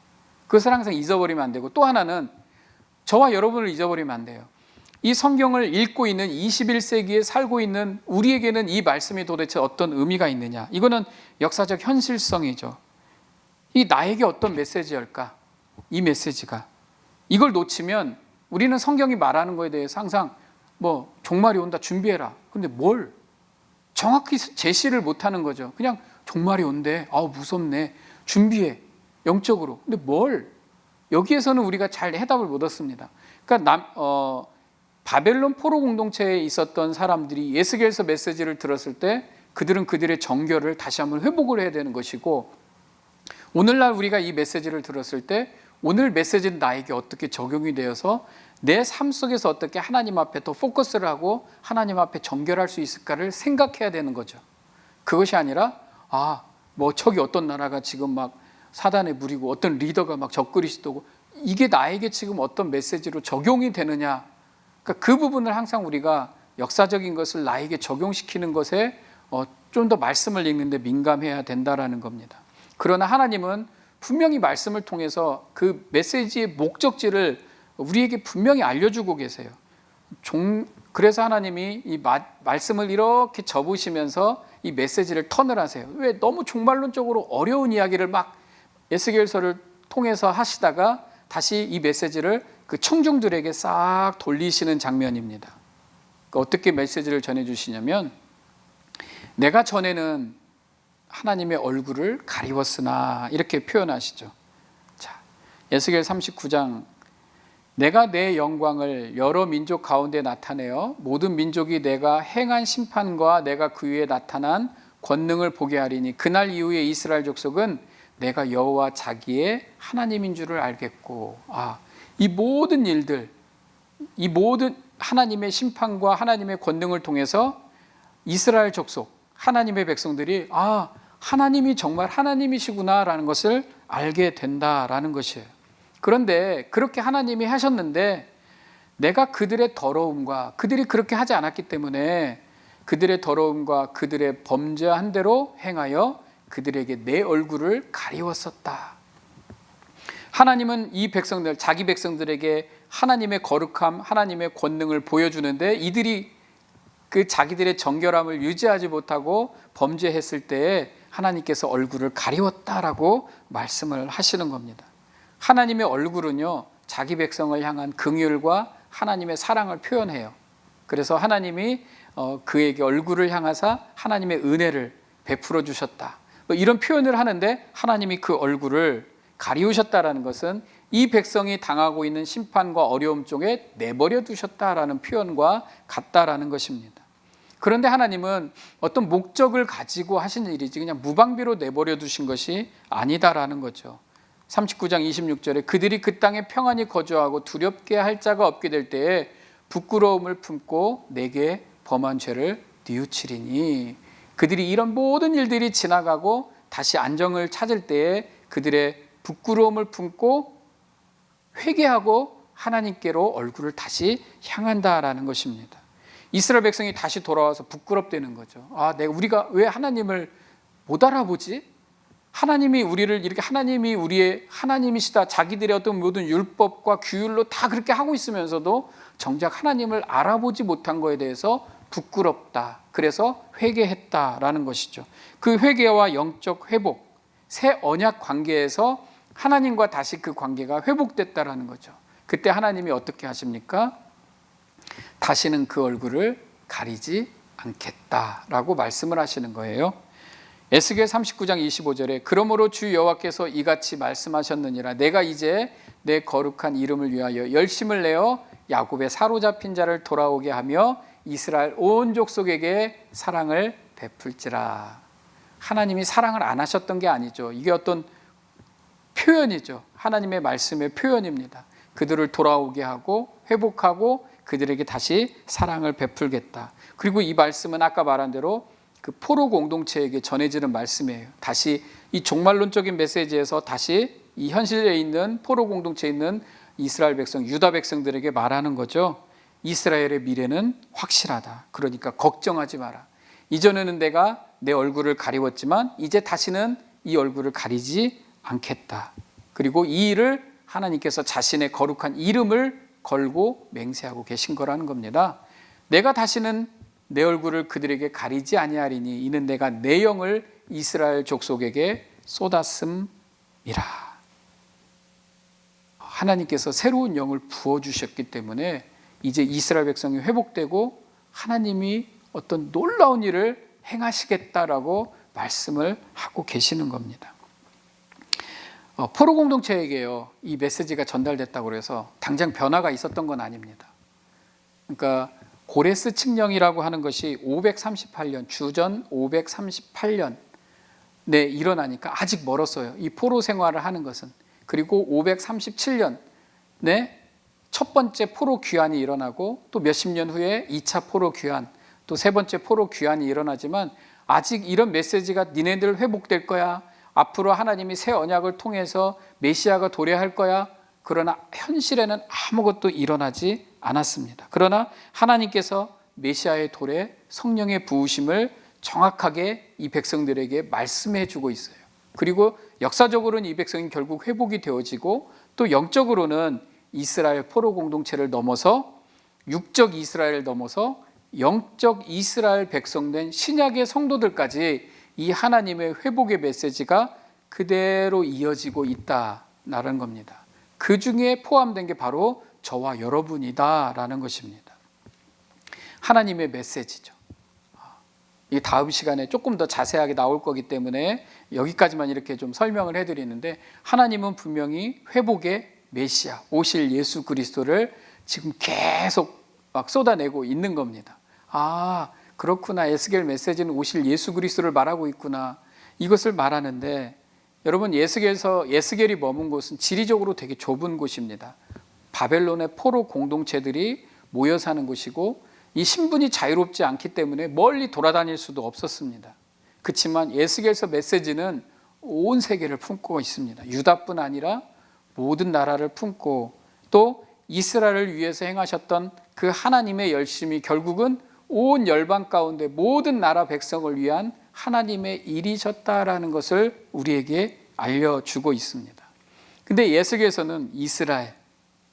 그것을 항상 잊어버리면 안 되고, 또 하나는 저와 여러분을 잊어버리면 안 돼요. 이 성경을 읽고 있는 21세기에 살고 있는 우리에게는 이 말씀이 도대체 어떤 의미가 있느냐, 이거는 역사적 현실성이죠. 이 나에게 어떤 메시지일까? 이 메시지가, 이걸 놓치면 우리는 성경이 말하는 거에 대해서 항상 종말이 온다, 준비해라. 근데 뭘 정확히 제시를 못하는 거죠. 그냥 종말이 온대, 무섭네, 준비해, 영적으로. 근데 뭘? 여기에서는 우리가 잘 해답을 못 얻습니다. 그러니까 바벨론 포로 공동체에 있었던 사람들이 에스겔서 메시지를 들었을 때 그들은 그들의 정결을 다시 한번 회복을 해야 되는 것이고, 오늘날 우리가 이 메시지를 들었을 때 오늘 메시지는 나에게 어떻게 적용이 되어서 내 삶 속에서 어떻게 하나님 앞에 더 포커스를 하고 하나님 앞에 정결할 수 있을까를 생각해야 되는 거죠. 그것이 아니라 저기 어떤 나라가 지금 막 사단에 물이고 어떤 리더가 막 적그리스도고, 이게 나에게 지금 어떤 메시지로 적용이 되느냐, 그러니까 그 부분을 항상 우리가 역사적인 것을 나에게 적용시키는 것에 좀 더 말씀을 읽는데 민감해야 된다라는 겁니다. 그러나 하나님은 분명히 말씀을 통해서 그 메시지의 목적지를 우리에게 분명히 알려주고 계세요. 그래서 하나님이 이 말씀을 이렇게 접으시면서 이 메시지를 턴을 하세요. 왜? 너무 종말론적으로 어려운 이야기를 막 에스겔서를 통해서 하시다가 다시 이 메시지를 그 청중들에게 싹 돌리시는 장면입니다. 그러니까 어떻게 메시지를 전해주시냐면, 내가 전에는 하나님의 얼굴을 가리웠으나, 이렇게 표현하시죠. 자, 에스겔 39장, 내가 내 영광을 여러 민족 가운데 나타내어 모든 민족이 내가 행한 심판과 내가 그 위에 나타난 권능을 보게 하리니 그날 이후에 이스라엘 족속은 내가 여호와 자기의 하나님인 줄을 알겠고, 이 모든 일들, 이 모든 하나님의 심판과 하나님의 권능을 통해서 이스라엘 족속, 하나님의 백성들이 하나님이 정말 하나님이시구나라는 것을 알게 된다라는 것이에요. 그런데 그렇게 하나님이 하셨는데 내가 그들의 더러움과, 그들이 그렇게 하지 않았기 때문에 그들의 더러움과 그들의 범죄한 대로 행하여 그들에게 내 얼굴을 가리웠었다. 하나님은 이 백성들, 자기 백성들에게 하나님의 거룩함, 하나님의 권능을 보여주는데 이들이 그 자기들의 정결함을 유지하지 못하고 범죄했을 때에 하나님께서 얼굴을 가리웠다라고 말씀을 하시는 겁니다. 하나님의 얼굴은요, 자기 백성을 향한 긍휼과 하나님의 사랑을 표현해요. 그래서 하나님이 그에게 얼굴을 향하사 하나님의 은혜를 베풀어 주셨다, 이런 표현을 하는데, 하나님이 그 얼굴을 가리우셨다라는 것은 이 백성이 당하고 있는 심판과 어려움 쪽에 내버려 두셨다라는 표현과 같다라는 것입니다. 그런데 하나님은 어떤 목적을 가지고 하신 일이지 그냥 무방비로 내버려 두신 것이 아니다라는 거죠. 39장 26절에 그들이 그 땅에 평안히 거주하고 두렵게 할 자가 없게 될 때에 부끄러움을 품고 내게 범한 죄를 뉘우치리니, 그들이 이런 모든 일들이 지나가고 다시 안정을 찾을 때에 그들의 부끄러움을 품고 회개하고 하나님께로 얼굴을 다시 향한다라는 것입니다. 이스라엘 백성이 다시 돌아와서 부끄럽다는 거죠. 우리가 왜 하나님을 못 알아보지? 하나님이 우리를 이렇게 하나님이 우리의 하나님이시다. 자기들의 어떤 모든 율법과 규율로 다 그렇게 하고 있으면서도 정작 하나님을 알아보지 못한 거에 대해서 부끄럽다. 그래서 회개했다라는 것이죠. 그 회개와 영적 회복, 새 언약 관계에서 하나님과 다시 그 관계가 회복됐다라는 거죠. 그때 하나님이 어떻게 하십니까? 다시는 그 얼굴을 가리지 않겠다라고 말씀을 하시는 거예요. 에스겔 39장 25절에 그러므로 주 여호와께서 이같이 말씀하셨느니라 내가 이제 내 거룩한 이름을 위하여 열심을 내어 야곱의 사로잡힌 자를 돌아오게 하며 이스라엘 온 족속에게 사랑을 베풀지라. 하나님이 사랑을 안 하셨던 게 아니죠. 이게 어떤 표현이죠. 하나님의 말씀의 표현입니다. 그들을 돌아오게 하고 회복하고 그들에게 다시 사랑을 베풀겠다. 그리고 이 말씀은 아까 말한 대로 그 포로 공동체에게 전해지는 말씀이에요. 다시 이 종말론적인 메시지에서 다시 이 현실에 있는 포로 공동체에 있는 이스라엘 백성, 유다 백성들에게 말하는 거죠. 이스라엘의 미래는 확실하다. 그러니까 걱정하지 마라. 이전에는 내가 내 얼굴을 가리웠지만 이제 다시는 이 얼굴을 가리지 않겠다. 그리고 이 일을 하나님께서 자신의 거룩한 이름을 걸고 맹세하고 계신 거라는 겁니다. 내가 다시는 내 얼굴을 그들에게 가리지 아니하리니 이는 내가 내 영을 이스라엘 족속에게 쏟았음이라. 하나님께서 새로운 영을 부어주셨기 때문에 이제 이스라엘 백성이 회복되고 하나님이 어떤 놀라운 일을 행하시겠다라고 말씀을 하고 계시는 겁니다. 포로 공동체에게요, 이 메시지가 전달됐다고 해서 당장 변화가 있었던 건 아닙니다. 그러니까 고레스 칙령이라고 하는 것이 538년, 주전 538년에 일어나니까 아직 멀었어요. 이 포로 생활을 하는 것은. 그리고 537년에 첫 번째 포로 귀환이 일어나고 또 몇십 년 후에 2차 포로 귀환, 또 세 번째 포로 귀환이 일어나지만 아직 이런 메시지가 니네들 회복될 거야. 앞으로 하나님이 새 언약을 통해서 메시아가 도래할 거야. 그러나 현실에는 아무것도 일어나지 않았습니다. 그러나 하나님께서 메시아의 도래, 성령의 부으심을 정확하게 이 백성들에게 말씀해 주고 있어요. 그리고 역사적으로는 이 백성이 결국 회복이 되어지고 또 영적으로는 이스라엘 포로 공동체를 넘어서 육적 이스라엘을 넘어서 영적 이스라엘 백성된 신약의 성도들까지 이 하나님의 회복의 메시지가 그대로 이어지고 있다라는 겁니다. 그 중에 포함된 게 바로 저와 여러분이다라는 것입니다. 하나님의 메시지죠. 이 다음 시간에 조금 더 자세하게 나올 거기 때문에 여기까지만 이렇게 좀 설명을 해드리는데 하나님은 분명히 회복의 메시아, 오실 예수 그리스도를 지금 계속 막 쏟아내고 있는 겁니다. 그렇구나. 에스겔 메시지는 오실 예수 그리스도를 말하고 있구나. 이것을 말하는데 여러분 에스겔이 머문 곳은 지리적으로 되게 좁은 곳입니다. 바벨론의 포로 공동체들이 모여 사는 곳이고 이 신분이 자유롭지 않기 때문에 멀리 돌아다닐 수도 없었습니다. 그렇지만 에스겔서 메시지는 온 세계를 품고 있습니다. 유다뿐 아니라 모든 나라를 품고 또 이스라엘을 위해서 행하셨던 그 하나님의 열심이 결국은 온 열방 가운데 모든 나라 백성을 위한 하나님의 일이셨다라는 것을 우리에게 알려주고 있습니다. 근데 에스겔서는 이스라엘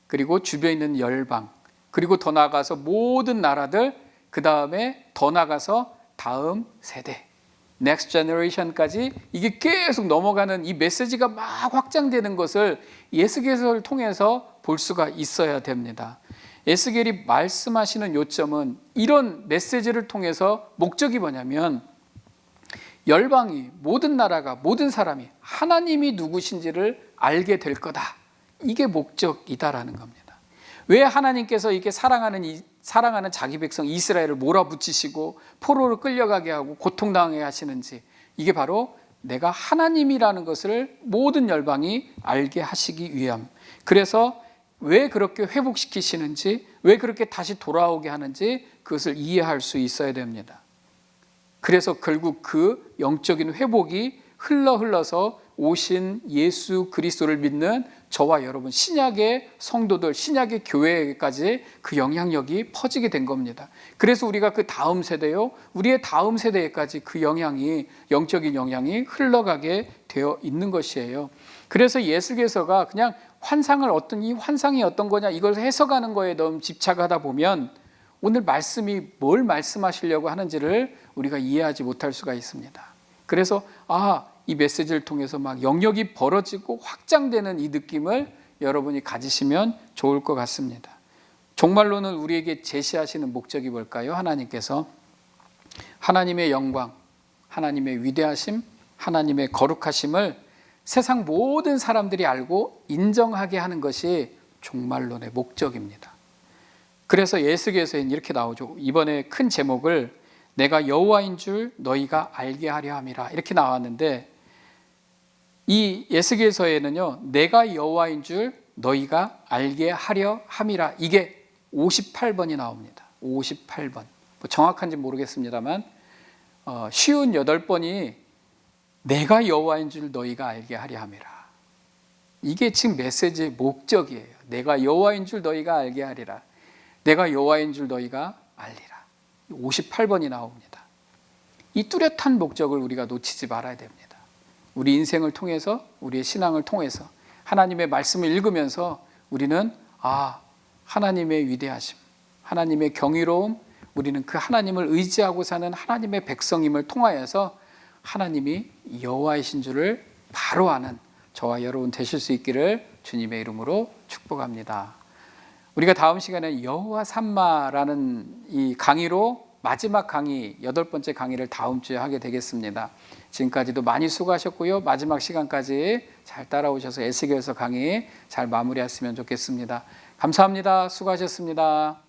그리고 주변에 있는 열방 그리고 더 나아가서 모든 나라들 그 다음에 더 나아가서 다음 세대 Next Generation까지 이게 계속 넘어가는 이 메시지가 막 확장되는 것을 에스겔서를 통해서 볼 수가 있어야 됩니다. 에스겔이 말씀하시는 요점은 이런 메시지를 통해서 목적이 뭐냐면 열방이 모든 나라가 모든 사람이 하나님이 누구신지를 알게 될 거다. 이게 목적이다라는 겁니다. 왜 하나님께서 이렇게 사랑하는 자기 백성 이스라엘을 몰아붙이시고 포로로 끌려가게 하고 고통당하게 하시는지 이게 바로 내가 하나님이라는 것을 모든 열방이 알게 하시기 위함. 그래서 왜 그렇게 회복시키시는지 왜 그렇게 다시 돌아오게 하는지 그것을 이해할 수 있어야 됩니다. 그래서 결국 그 영적인 회복이 흘러서 오신 예수 그리스도를 믿는 저와 여러분, 신약의 성도들, 신약의 교회까지 그 영향력이 퍼지게 된 겁니다. 그래서 우리가 그 다음 세대요, 우리의 다음 세대에까지 그 영향이, 영적인 영향이 흘러가게 되어 있는 것이에요. 그래서 예수께서가 그냥 이 환상이 어떤 거냐, 이걸 해석하는 거에 너무 집착하다 보면 오늘 말씀이 뭘 말씀하시려고 하는지를 우리가 이해하지 못할 수가 있습니다. 그래서 이 메시지를 통해서 막 영역이 벌어지고 확장되는 이 느낌을 여러분이 가지시면 좋을 것 같습니다. 종말론은 우리에게 제시하시는 목적이 뭘까요? 하나님께서 하나님의 영광, 하나님의 위대하심, 하나님의 거룩하심을 세상 모든 사람들이 알고 인정하게 하는 것이 종말론의 목적입니다. 그래서 예수께서는 이렇게 나오죠. 이번에 큰 제목을 내가 여호와인 줄 너희가 알게 하려 함이라, 이렇게 나왔는데, 이 에스겔서에는요, 내가 여호와인 줄 너희가 알게 하려 함이라, 이게 58번이 나옵니다. 58번. 정확한지 모르겠습니다만 쉬운 8번이 내가 여호와인 줄 너희가 알게 하려 함이라. 이게 지금 메시지의 목적이에요. 내가 여호와인 줄 너희가 알게 하리라. 내가 여호와인 줄 너희가 알리라. 58번이 나옵니다. 이 뚜렷한 목적을 우리가 놓치지 말아야 됩니다. 우리 인생을 통해서, 우리의 신앙을 통해서 하나님의 말씀을 읽으면서 우리는 하나님의 위대하심, 하나님의 경이로움, 우리는 그 하나님을 의지하고 사는 하나님의 백성임을 통하여서 하나님이 여호와이신 줄을 바로 아는 저와 여러분 되실 수 있기를 주님의 이름으로 축복합니다. 우리가 다음 시간에 여호와 삼마라는 이 강의로 마지막 강의, 8번째 강의를 다음 주에 하게 되겠습니다. 지금까지도 많이 수고하셨고요. 마지막 시간까지 잘 따라오셔서 에스겔서 강의 잘 마무리했으면 좋겠습니다. 감사합니다. 수고하셨습니다.